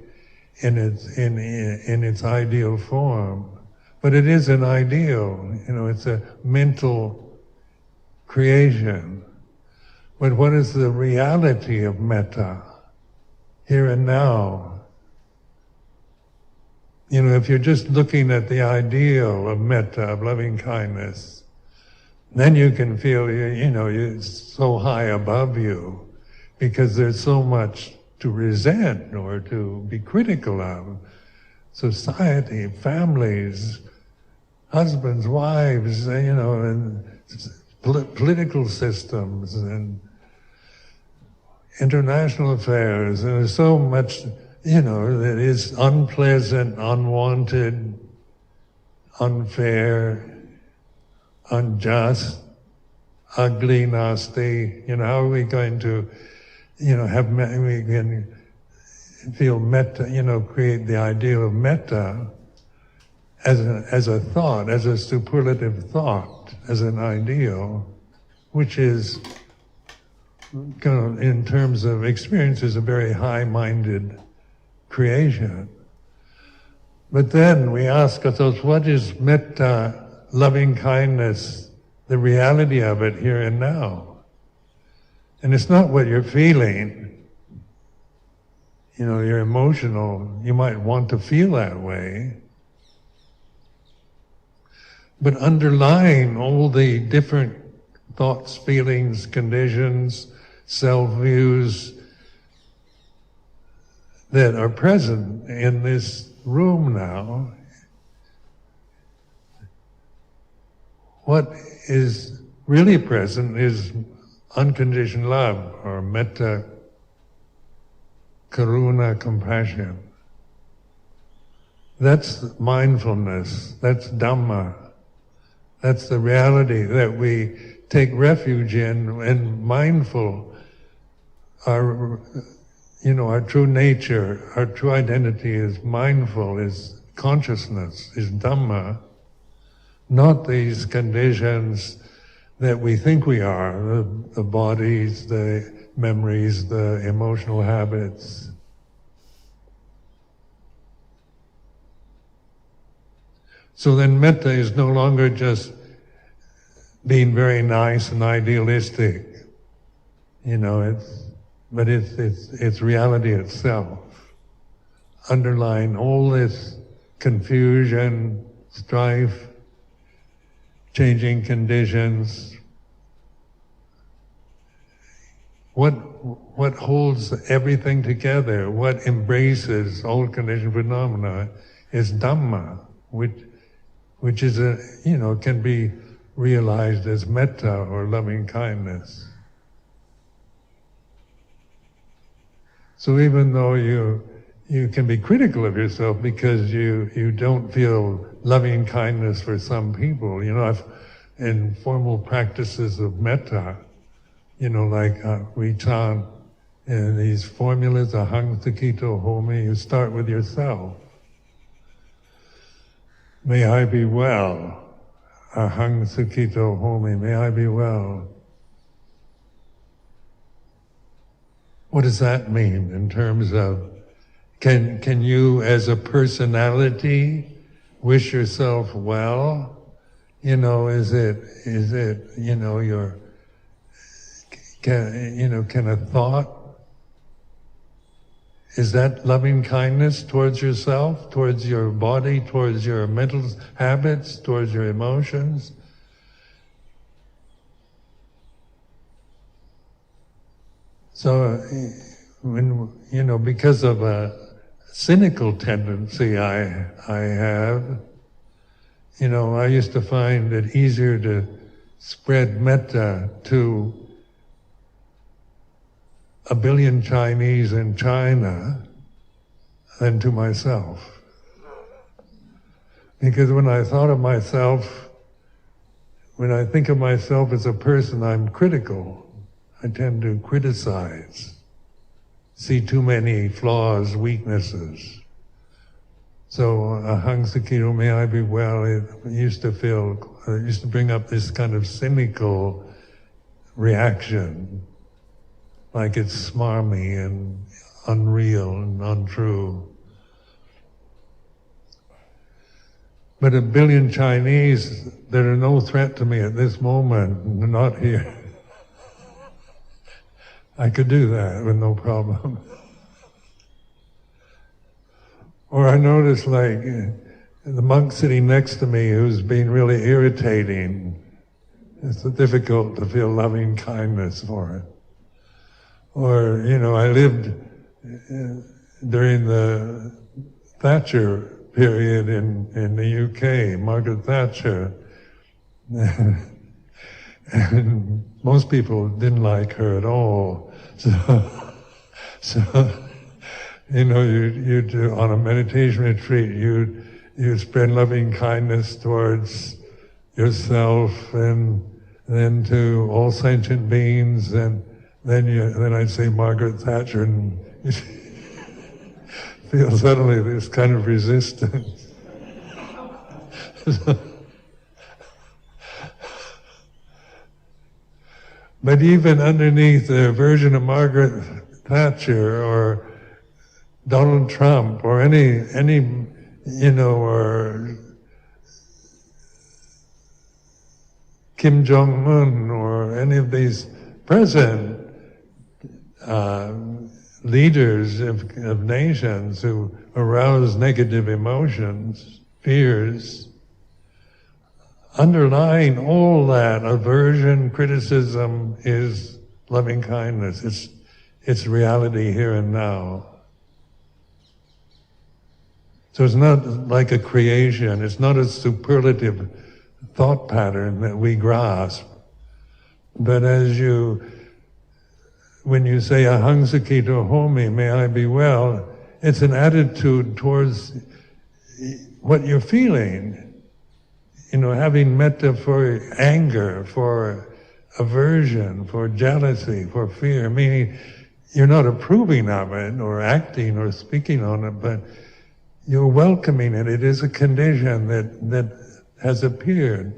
in its ideal form. But it is an ideal, it's a mental creation. But what is the reality of metta, here and now? If you're just looking at the ideal of metta, of loving kindness, then you can feel, it's so high above you, because there's so much to resent or to be critical of. Society, families, husbands, wives, and political systems and international affairs. And there's so much, that is unpleasant, unwanted, unfair, unjust, ugly, nasty. How are we going to, we can feel metta, create the ideal of metta as a thought, as a superlative thought, as an ideal, which is, in terms of experience, is a very high-minded creation. But then we ask ourselves, what is metta, loving kindness, the reality of it here and now? And it's not what you're feeling. You're emotional. You might want to feel that way. But underlying all the different thoughts, feelings, conditions, self-views that are present in this room now, what is really present is unconditioned love, or metta, karuna, compassion. That's mindfulness, that's Dhamma. That's the reality that we take refuge in, and mindful, our true nature, our true identity is mindful, is consciousness, is Dhamma, not these conditions that we think we are, the bodies, the memories, the emotional habits. So then metta is no longer just being very nice and idealistic, but it's reality itself. Underlying all this confusion, strife, changing conditions, what holds everything together, what embraces all conditioned phenomena is Dhamma, which is can be realized as metta, or loving kindness. So even though you can be critical of yourself because you don't feel loving kindness for some people, in formal practices of metta, like we chant in these formulas, ahang sakito homi, you start with yourself. May I be well. Ahang sakito homi, may I be well. What does that mean in terms of, can you as a personality wish yourself well? Is it your, can a thought, is that loving kindness towards yourself, towards your body, towards your mental habits, towards your emotions? So, because of a cynical tendency I have, I used to find it easier to spread metta to 1 billion Chinese in China than to myself. Because when I thought of myself, when I think of myself as a person, I'm critical. I tend to criticize, see too many flaws, weaknesses. So, ahang sakito, may I be well, it used to bring up this kind of cynical reaction, like it's smarmy and unreal and untrue. But 1 billion Chinese that are no threat to me at this moment, not here. I could do that with no problem. Or I noticed the monk sitting next to me who's being really irritating. It's difficult to feel loving kindness for it. Or, I lived during the Thatcher period in the UK, Margaret Thatcher. And most people didn't like her at all. So you do, on a meditation retreat, you spread loving kindness towards yourself and then to all sentient beings, and then I'd say Margaret Thatcher, and you feel suddenly this kind of resistance. But even underneath the version of Margaret Thatcher or Donald Trump or any or Kim Jong-un or any of these present leaders of nations who arouse negative emotions, fears, underlying all that aversion, criticism is loving kindness. It's reality here and now. So it's not like a creation. It's not a superlative thought pattern that we grasp. But when you say ahang sakito homi, may I be well, it's an attitude towards what you're feeling. Having metta for anger, for aversion, for jealousy, for fear, meaning you're not approving of it or acting or speaking on it, but you're welcoming it. It is a condition that has appeared.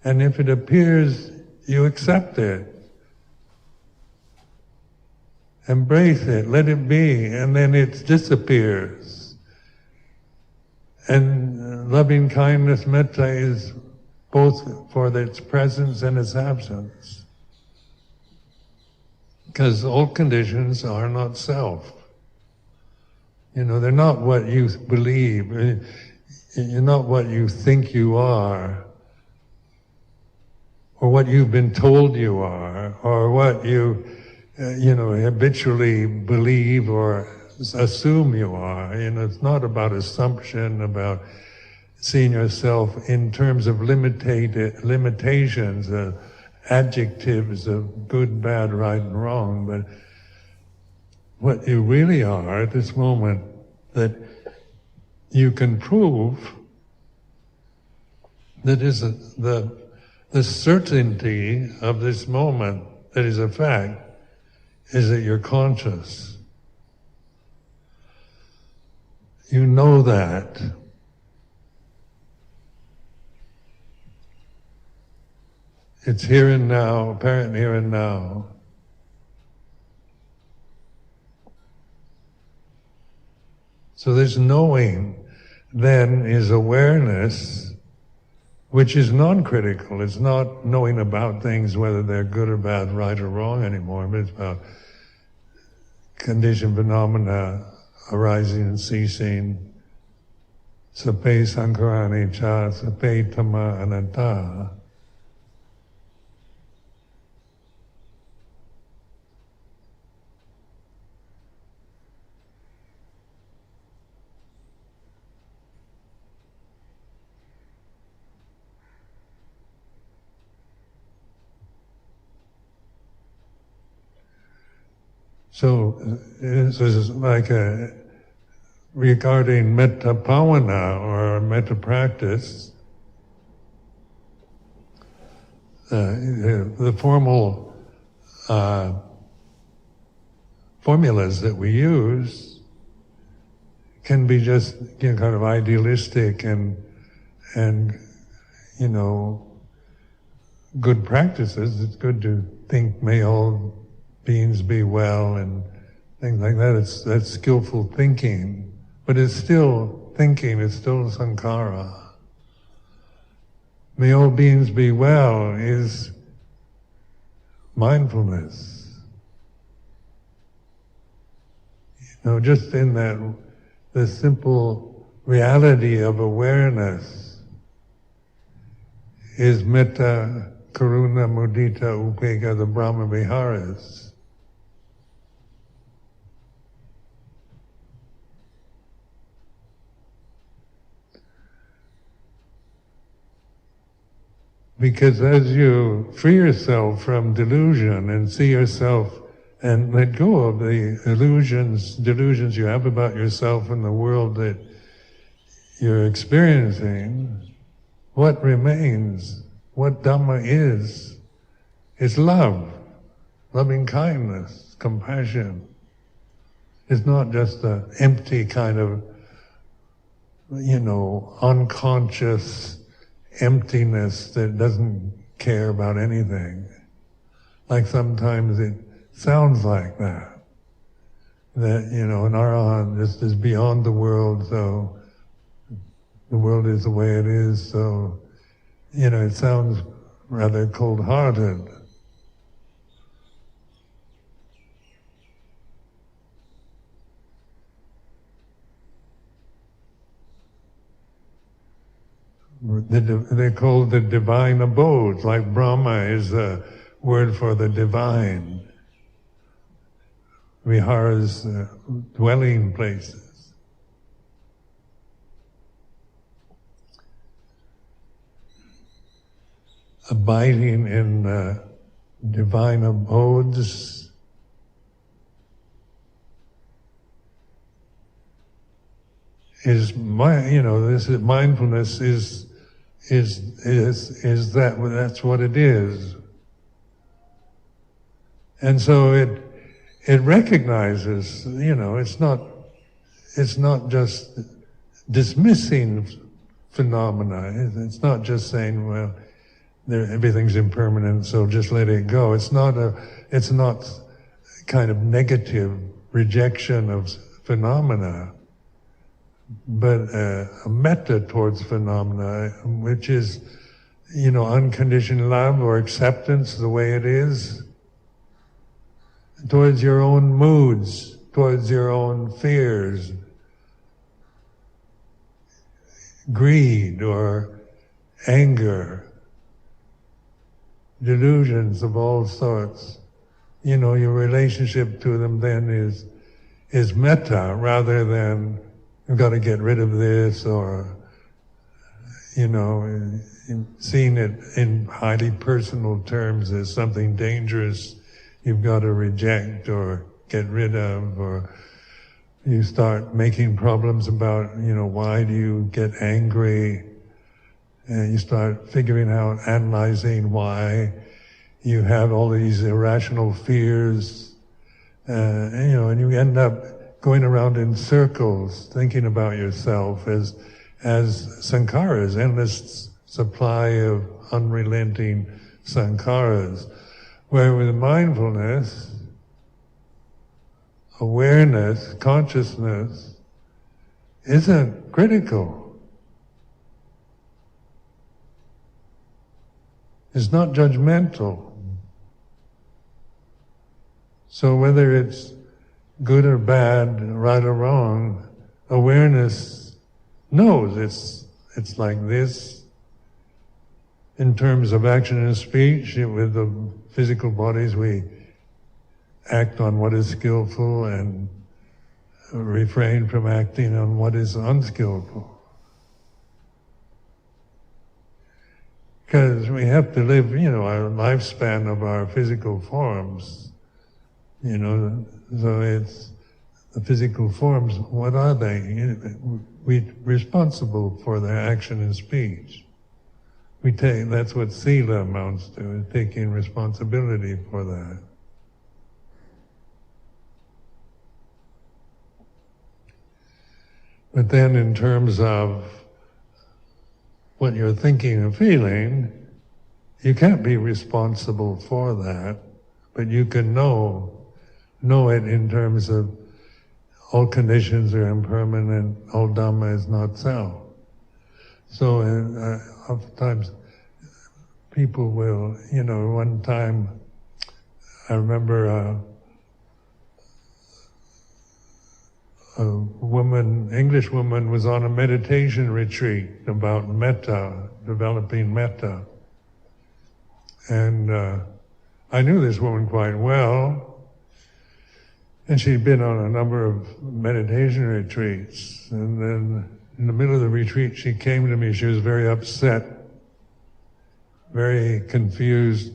And if it appears, you accept it. Embrace it, let it be, and then it disappears. And loving kindness, metta, is both for its presence and its absence. Because all conditions are not self. They're not what you believe. You're not what you think you are, or what you've been told you are, or what you habitually believe or assume you are. It's not about assumption, about seeing yourself in terms of limitations, adjectives of good, bad, right, and wrong, but what you really are at this moment, that you can prove, that is the The certainty of this moment that is a fact is that you're conscious. You know that. It's here and now, apparent here and now. So this knowing then is awareness, which is non-critical. It's not knowing about things, whether they're good or bad, right or wrong anymore, but it's about conditioned phenomena arising and ceasing. Sape sankarani cha, sape tama anatta. So this is like regarding metta bhavana or metta practice, the formal formulas that we use can be just kind of idealistic and good practices. It's good to think, may all beings be well and things like that. That's skillful thinking, but it's still thinking, it's still sankhara. May all beings be well is mindfulness. Just in that, the simple reality of awareness is metta, karuna, mudita, upekkha, the Brahma Viharas. Because as you free yourself from delusion and see yourself and let go of the delusions you have about yourself and the world that you're experiencing, what remains, what Dhamma is love, loving kindness, compassion. It's not just an empty kind of, unconscious emptiness that doesn't care about anything. Like sometimes it sounds like that. That, an arahant just is beyond the world, so the world is the way it is, so, it sounds rather cold-hearted. They call the divine abodes, like Brahma is a word for the divine. Viharas, dwelling places. Abiding in divine abodes is mindfulness is that's what it is. And so it recognizes, it's not just dismissing phenomena. It's not just saying, well, everything's impermanent, so just let it go. It's not kind of negative rejection of phenomena, but a metta towards phenomena, which is, unconditioned love or acceptance the way it is, towards your own moods, towards your own fears, greed or anger, delusions of all sorts. Your relationship to them then is metta rather than you've got to get rid of this, or, seeing it in highly personal terms as something dangerous you've got to reject or get rid of, or you start making problems about, why do you get angry? And you start figuring out, analyzing why you have all these irrational fears, and you end up going around in circles, thinking about yourself as sankharas, endless supply of unrelenting sankharas. Where with mindfulness, awareness, consciousness isn't critical. It's not judgmental. So whether it's good or bad, right or wrong, awareness knows it's like this. In terms of action and speech, with the physical bodies, we act on what is skillful and refrain from acting on what is unskillful. Because we have to live, our lifespan of our physical forms, so it's the physical forms, what are they? We're responsible for their action and speech. That's what sila amounts to, is taking responsibility for that. But then in terms of what you're thinking and feeling, you can't be responsible for that, but you can know it in terms of all conditions are impermanent, all Dhamma is not self. So oftentimes people will, one time I remember a English woman was on a meditation retreat about metta, developing metta. And I knew this woman quite well, and she'd been on a number of meditation retreats. And then in the middle of the retreat, she came to me. She was very upset, very confused,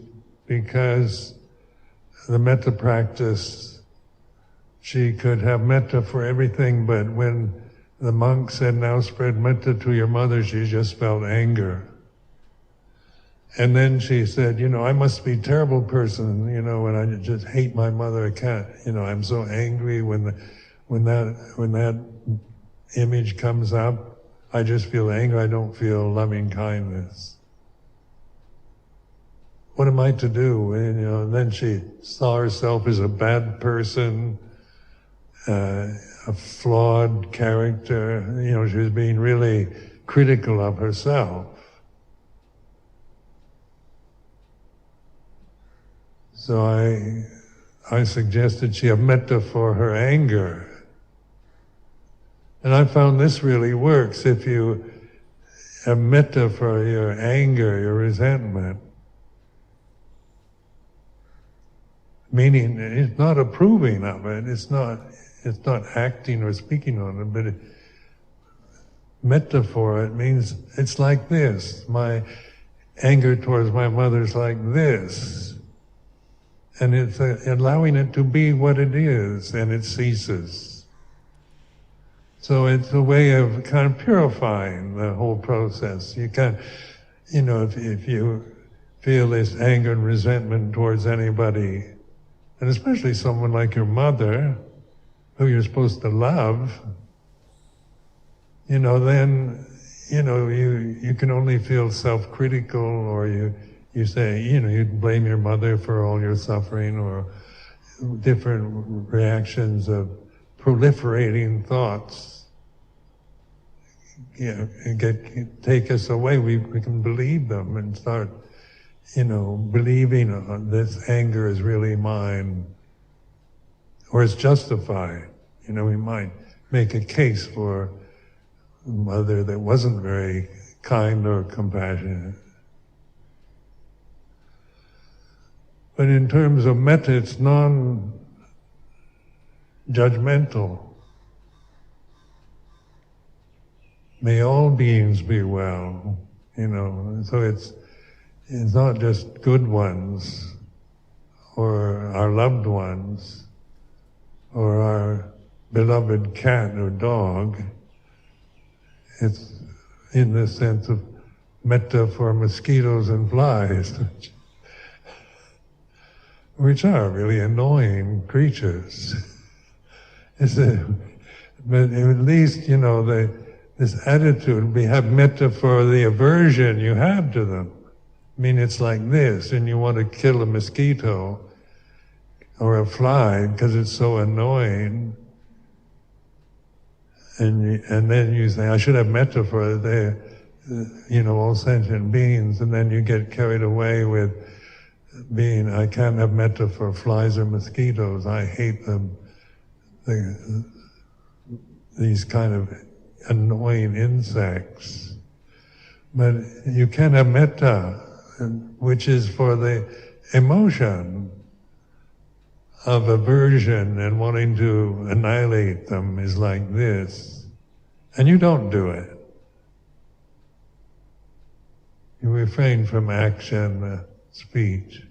because the metta practice, she could have metta for everything, but when the monk said, now spread metta to your mother, she just felt anger. And then she said, I must be a terrible person, when I just hate my mother, I can't, I'm so angry when that image comes up, I just feel anger, I don't feel loving kindness. What am I to do? And then she saw herself as a bad person, a flawed character. She was being really critical of herself. So I suggested she have metta for her anger. And I found this really works. If you have metta for your anger, your resentment, meaning it's not approving of it, it's not acting or speaking on it, but metta for it means it's like this. My anger towards my mother is like this. And it's allowing it to be what it is, and it ceases. So it's a way of kind of purifying the whole process. You can, if you feel this anger and resentment towards anybody, and especially someone like your mother, who you're supposed to love, then, you can only feel self-critical, or you say, you blame your mother for all your suffering, or different reactions of proliferating thoughts. Take us away. We can believe them and start, believing this anger is really mine, or it's justified. We might make a case for a mother that wasn't very kind or compassionate. But in terms of metta, it's non-judgmental. May all beings be well, so it's not just good ones, or our loved ones, or our beloved cat or dog. It's in the sense of metta for mosquitoes and flies, which are really annoying creatures. But at least, this attitude, we have metta for the aversion you have to them. I mean, it's like this, and you want to kill a mosquito or a fly because it's so annoying. And then you say, I should have metta for all sentient beings, and then you get carried away with I can't have metta for flies or mosquitoes, I hate them. These kind of annoying insects. But you can have metta, which is for the emotion of aversion and wanting to annihilate them, is like this. And you don't do it. You refrain from action, speech.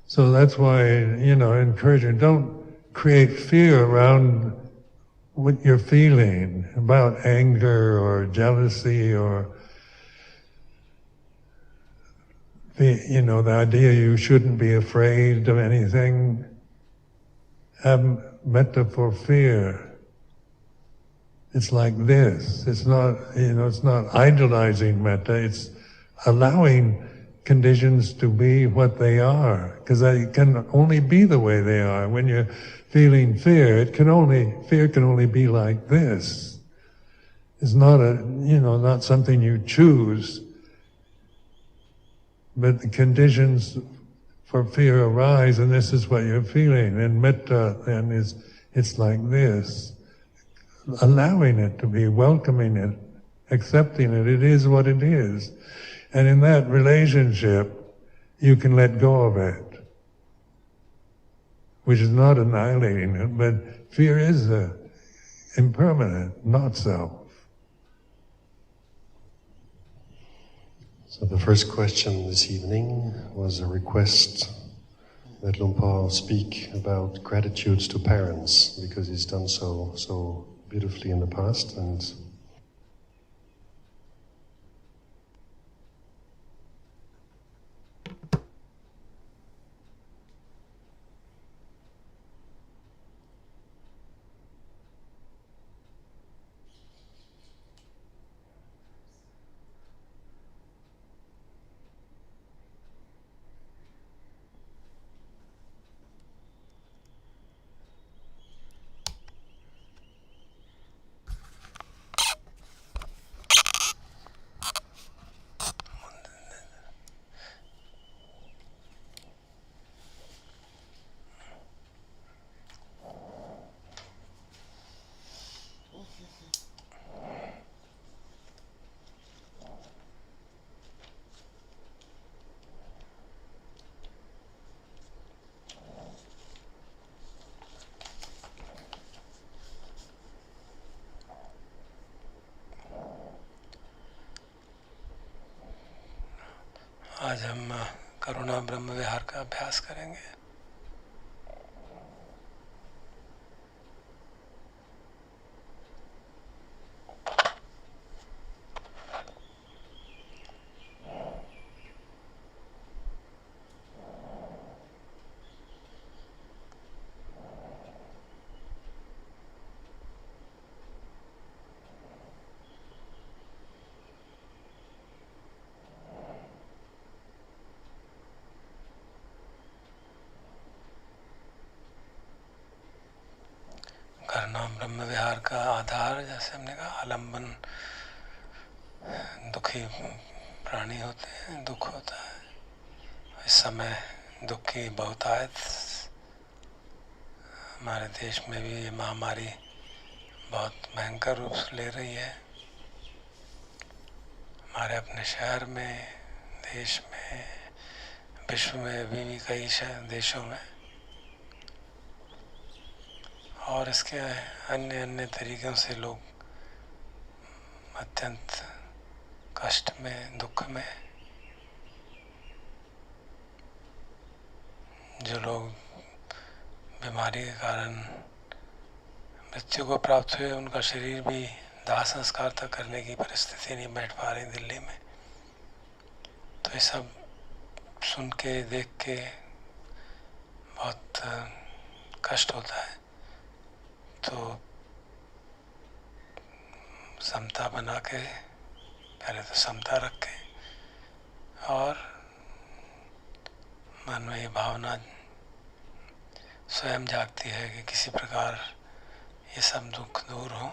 So that's why, encouraging, don't create fear around what you're feeling about anger or jealousy or the idea you shouldn't be afraid of anything. Have metta for fear. It's like this. It's not, it's not idolizing metta. It's allowing conditions to be what they are, because they can only be the way they are. When you're feeling fear, fear can only be like this. It's not not something you choose, but the conditions for fear arise, and this is what you're feeling. And metta then it's like this, allowing it to be, welcoming it, accepting it. It is what it is. And in that relationship, you can let go of it, which is not annihilating it, but fear is impermanent, not self. So the first question this evening was a request that Lumpur speak about gratitude to parents, because he's done so beautifully in the past, and आज हम करुणा ब्रह्म विहार का अभ्यास करेंगे। करना ब्रह्म विहार का आधार, जैसे हमने कहा, आलम्बन। दुखी प्राणी होते हैं, दुख होता है। इस समय दुख की बहुतायत, हमारे देश में भी ये महामारी बहुत भयंकर रूप ले रही है। हमारे अपने शहर में, देश में, विश्व में भी कई देशों में, और इसके अन्य अन्य तरीक़ों से लोग अत्यंत कष्ट में, दुख में। जो लोग बीमारी के कारण मृत्यु को प्राप्त हुए, उनका शरीर भी दाह संस्कार तक करने की परिस्थिति नहीं बैठ पा रही दिल्ली में। तो ये सब सुन के देख के बहुत कष्ट होता है। तो समता बना के, पहले तो समता रख के, और मन में ये भावना स्वयं जागती है कि किसी प्रकार ये सब दुख दूर हो।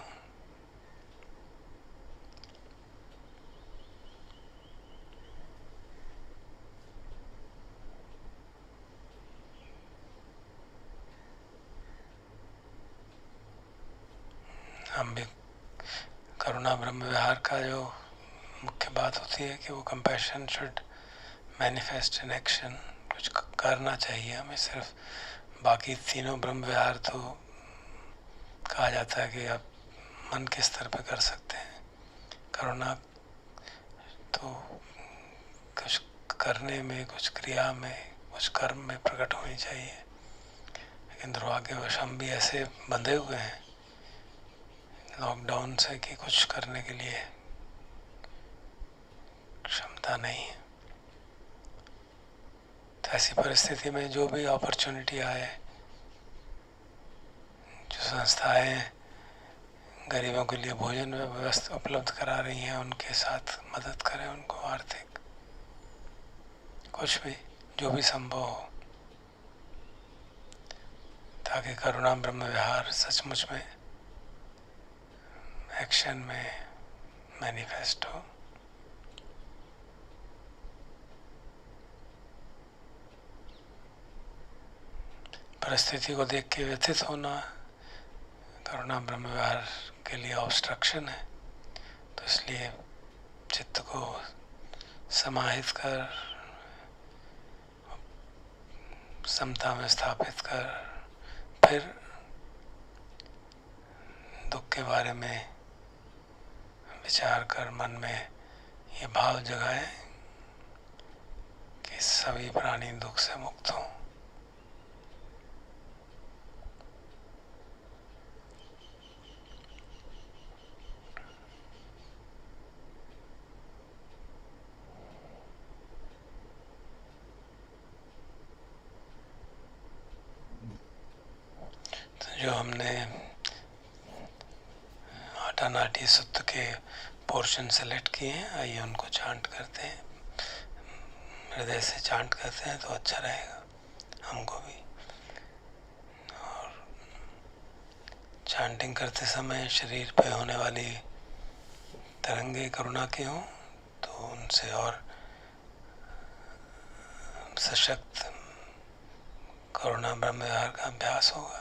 हम भी करुणा ब्रह्म विहार का जो मुख्य बात होती है कि वो compassion should manifest in action, कुछ करना चाहिए हमें। सिर्फ बाकी तीनों ब्रह्म विहार तो कहा जाता है कि आप मन के स्तर पे कर सकते हैं। करुणा तो कुछ करने में, कुछ क्रिया में, कुछ कर्म में प्रकट होनी चाहिए। लेकिन दुर्भाग्यवश हम भी ऐसे बंधे हुए हैं लॉकडाउन से कि कुछ करने के लिए क्षमता नहीं है। तो ऐसी परिस्थिति में जो भी अपॉर्चुनिटी आए, जो संस्थाएं गरीबों के लिए भोजन व्यवस्था उपलब्ध करा रही हैं, उनके साथ मदद करें, उनको आर्थिक, कुछ भी, जो भी संभव हो, ताकि करुणा ब्रह्म विहार सचमुच में एक्शन में मैनिफेस्ट हो। परिस्थिति को देख के व्यथित होना करुणा ब्रह्म विहार के लिए ऑब्स्ट्रक्शन है। तो इसलिए चित्त को समाहित कर, समता में स्थापित कर, फिर दुख के बारे में विचार कर मन में ये भाव जगाए कि सभी प्राणी दुख से मुक्त हों। तो जो हमने आटा नाटी सूत्र के पोर्शन सेलेक्ट किए हैं, आइए उनको चांट करते हैं। हृदय से चांट करते हैं तो अच्छा रहेगा हमको भी। और चांटिंग करते समय शरीर पे होने वाली तरंगे करुणा की हों तो उनसे और सशक्त करुणा ब्रह्म विहार का अभ्यास होगा।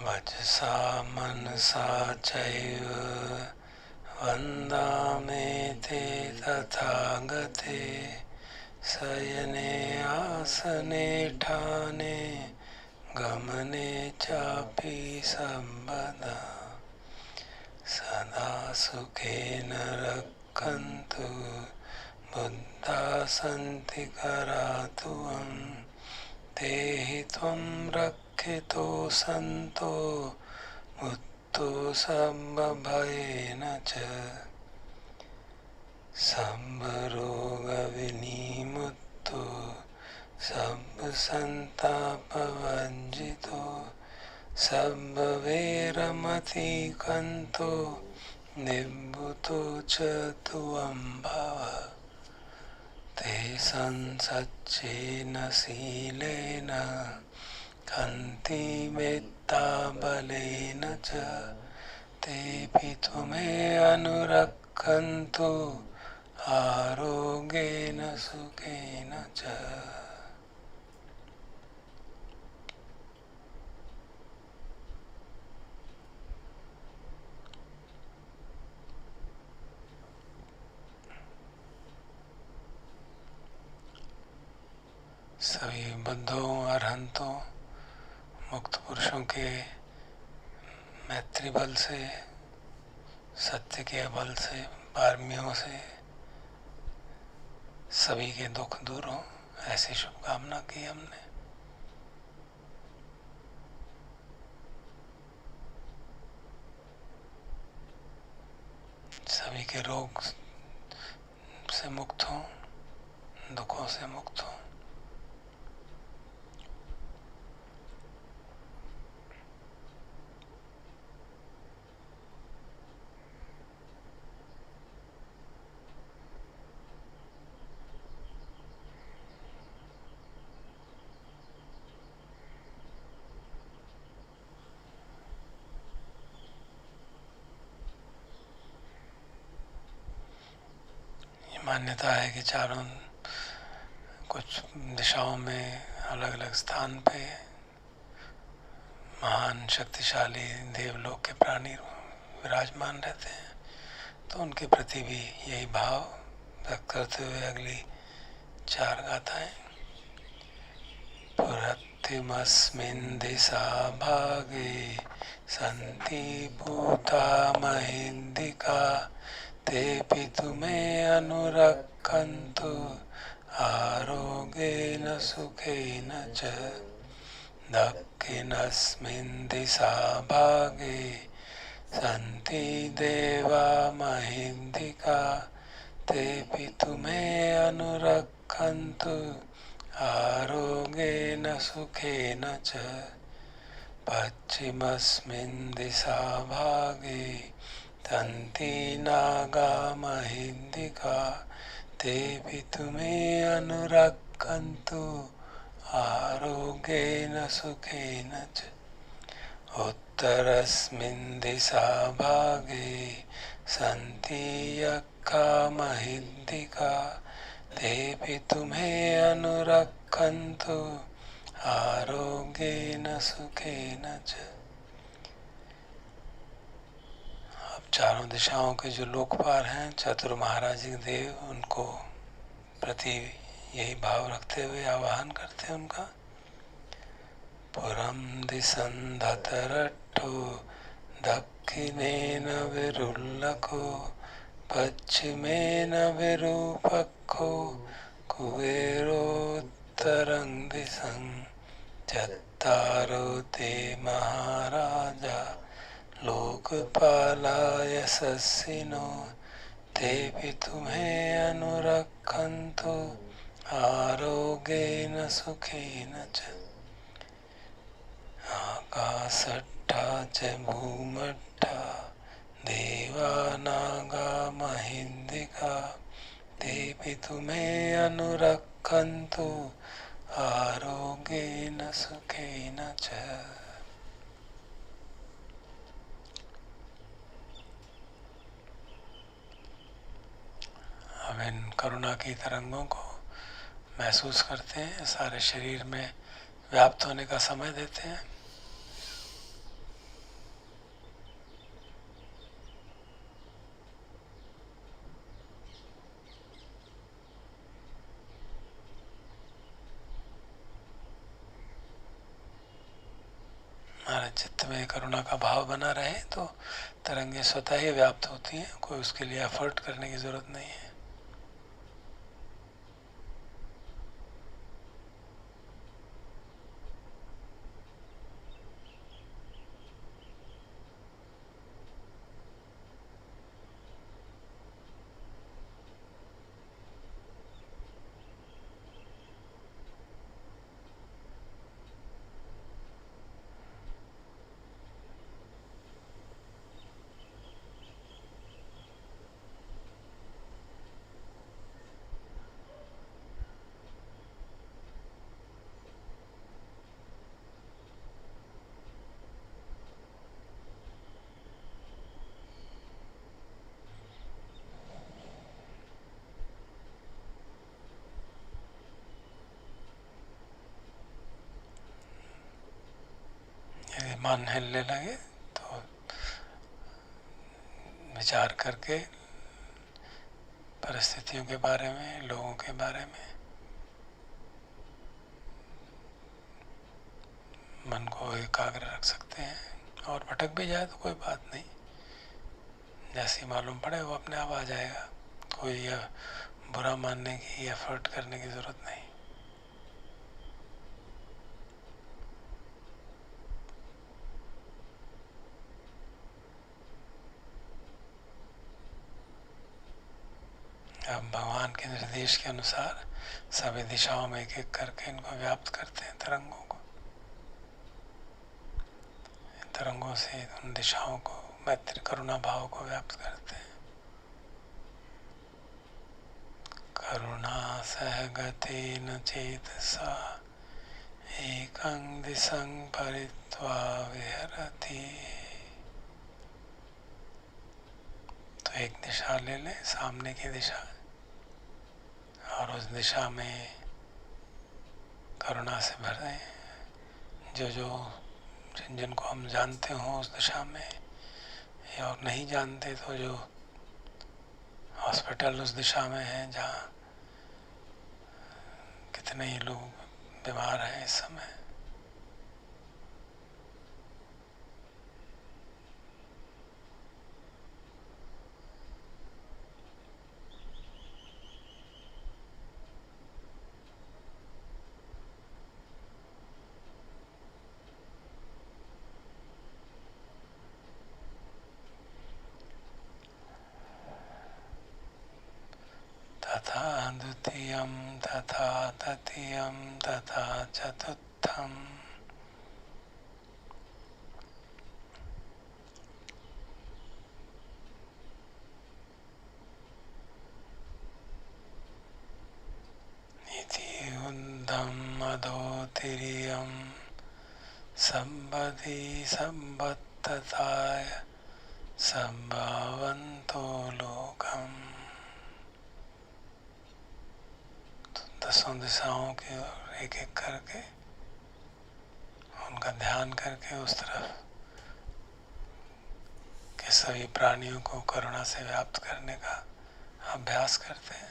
वचसा मनसा चैव वन्दामेते तथागते शयने आसने ठाने गमने चापि सर्वदा सदा सुखेन रक्षन्तु बुद्धा सन्ति करातुवं तेहि त्वं रक्षितो सन्तो मुक्तो सर्वभयेन च सर्वरोगविनिमुक्तो सर्वसन्तापवर्जितो सर्ववैरमतिकन्तो निवृत्तो च त्वं भव ते संसच्चेन शीलेन कान्ति मेत्ताबलेन च तेऽपि त्वमे अनुरक्षन्तु आरोग्येन सुखेन च। सभी बुद्धों, अरहंतों, मुक्त पुरुषों के मैत्री बल से, सत्य के बल से पारमियों से सभी के दुख दूर हों, ऐसी शुभकामना की हमने। सभी के रोग से मुक्त हों, दुखों से मुक्त हों। मान्यता है कि चारों कुछ दिशाओं में अलग अलग स्थान पे महान शक्तिशाली देवलोक के प्राणी विराजमान रहते हैं, तो उनके प्रति भी यही भाव व्यक्त करते हुए अगली 4 गाथाएं। पुरत्तिमस्मिन् दिशा भागे सन्ति भूता महेन्दिका तेऽपि तुमे अनुरक्षन्तु आरोग्येन सुखेन च। दक्षिणस्मिन् दिशा भागे सन्ति देवा महेन्दिका तेऽपि तुमे अनुरक्षन्तु आरोग्येन सुखेन च। पश्चिमस्मिन् दिशा भागे सन्ति नागा महेन्दिका तेऽपि तुमे अनुरक्षन्तु आरोग्येन सुखेन च। उत्तरस्मिन् दिशा भागे सन्ति यक्षा महेन्दिका तेऽपि तुमे अनुरक्षन्तु आरोग्येन सुखेन च। अब चारों दिशाओं के जो लोकपाल हैं चतुर महाराज देव, उनको प्रति यही भाव रखते हुए आवाहन करते हैं उनका। पुरं दिशं धतरट्ठो दक्षिणेन विरुल्लको पश्चिमेन विरूपक्षो कुबेरोत्तरं दिशं। चत्तारो ते महाराजा लोकपाला यशस्विनो तेऽपि तुमे अनुरक्षन्तु आरोग्येन सुखेन च। आकाशट्ठा च भूमट्ठा देवा नागा महेन्दिका तेऽपि तुमे अनुरक्षन्तु आरोग्येन सुखेन च। अब इन करुणा की तरंगों को महसूस करते हैं, सारे शरीर में व्याप्त होने का समय देते हैं। हमारे चित्त में करुणा का भाव बना रहे तो तरंगे स्वतः ही व्याप्त होती हैं, कोई उसके लिए एफर्ट करने की जरूरत नहीं है। यदि मन हिलने लगे तो विचार करके परिस्थितियों के बारे में, लोगों के बारे में मन को एकाग्र रख सकते हैं। और भटक भी जाए तो कोई बात नहीं, जैसे मालूम पड़े वो अपने आप आ जाएगा, कोई यह बुरा मानने की, एफर्ट करने की ज़रूरत नहीं। अब भगवान के निर्देश के अनुसार सभी दिशाओं में एक एक करके इनको व्याप्त करते हैं, तरंगों को। तरंगों से उन दिशाओं को, मैत्री करुणा भाव को व्याप्त करते हैं। करुणा सहगतेन चेतसा एकं दिशं परित्वा विहरति। तो एक दिशा ले लें, सामने की दिशा, और उस दिशा में करुणा से भर दें। जो जिन जिनको हम जानते हों उस दिशा में, या और नहीं जानते तो जो हॉस्पिटल उस दिशा में हैं जहाँ कितने ही लोग बीमार हैं इस समय। तथा द्वितीयं तथा तृतीयं तथा चतुर्थम् इति ऊर्ध्वम् अधोतिर्यं सम्बधि सम्बद्धताय सम्भवन्तो लोकम्। दसों दिशाओं की ओर एक एक करके उनका ध्यान करके उस तरफ के सभी प्राणियों को करुणा से व्याप्त करने का अभ्यास करते हैं।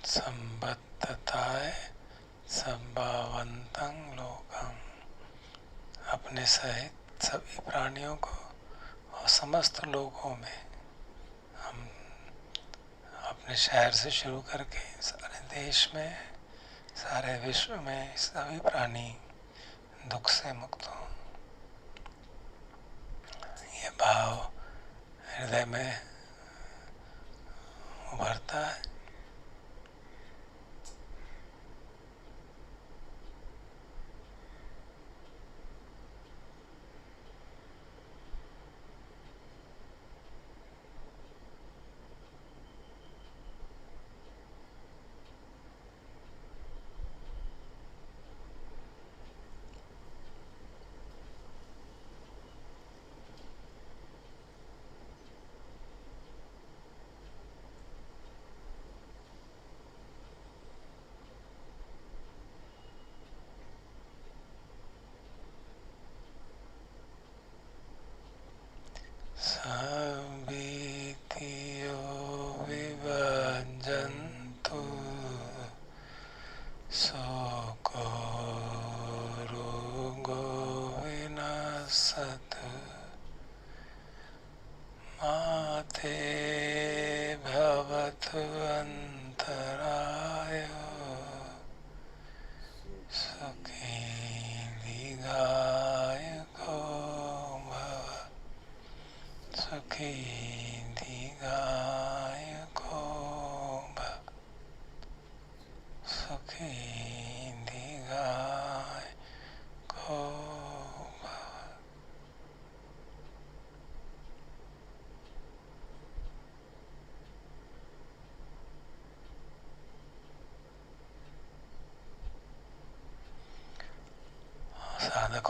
संबद्धताय संभावन्तं लोकम, अपने सहित सभी प्राणियों को और समस्त लोगों में, हम अपने शहर से शुरू करके सारे देश में, सारे विश्व में सभी प्राणी दुख से मुक्त हों। ये भाव हृदय में उभरता है।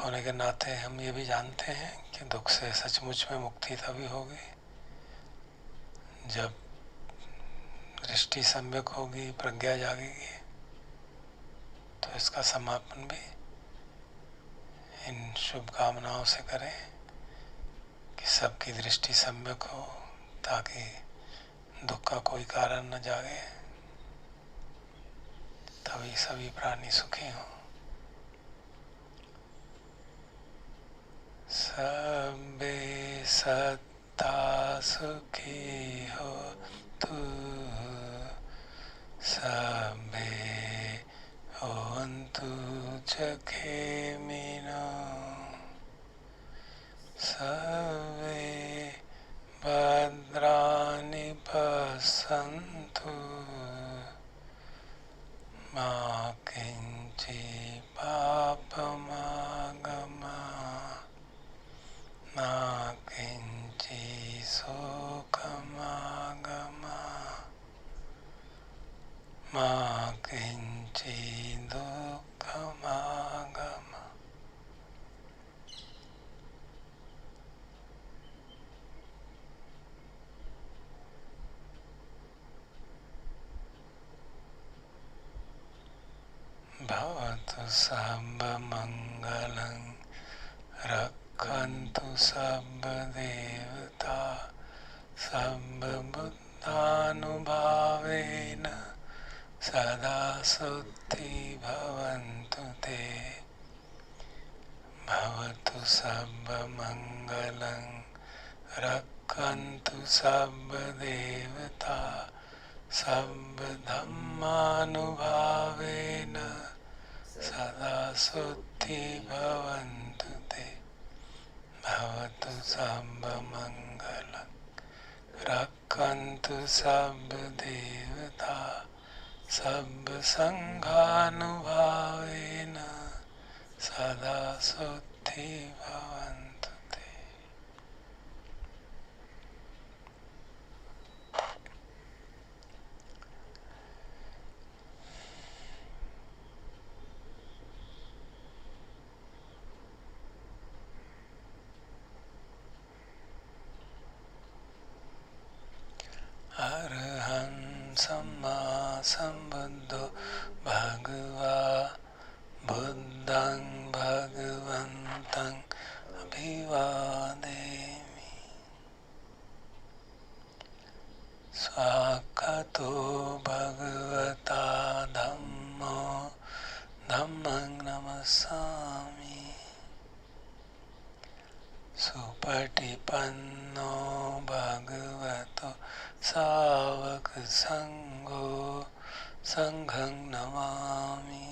होने के नाते हम ये भी जानते हैं कि दुख से सचमुच में मुक्ति तभी होगी जब दृष्टि सम्यक होगी, प्रज्ञा जागेगी। तो इसका समापन भी इन शुभकामनाओं से करें कि सबकी दृष्टि सम्यक हो, ताकि दुख का कोई कारण न जागे, तभी सभी प्राणी सुखी हों। सबे सत्ता सुखी हो तू, सबे होन्तु चखे मीनो, सबे भद्राणि पश्यन्तु मा किञ्चित् पापमागमः, मा किञ्चित् शोकमागमः, मा किञ्चित् दुःखमागमः। भवतु सर्वमङ्गलं, रक्षन्तु सर्वदेवता, सर्वभूतानुभावेन सदा सुखी भवन्तु ते। भवतु सर्वमङ्गलं, रक्षन्तु सर्वदेवता, सर्वधर्मानुभावेन सदा सुखी भवन्तु ते। भवतु सर्वमङ्गलं, रक्षन्तु सर्वदेवता, सर्वसङ्घानुभावेन सदा सुखी भवन्तु ते। अरहं सम्मा सम्बुद्धो भगवा बुद्धं भगवन्तं अभिवादेमि। स्वागतो भगवता धम्मो धम्मं नमस्सामि। सुपटिपन्नो भगवतो सावक संघो संघं नमामि।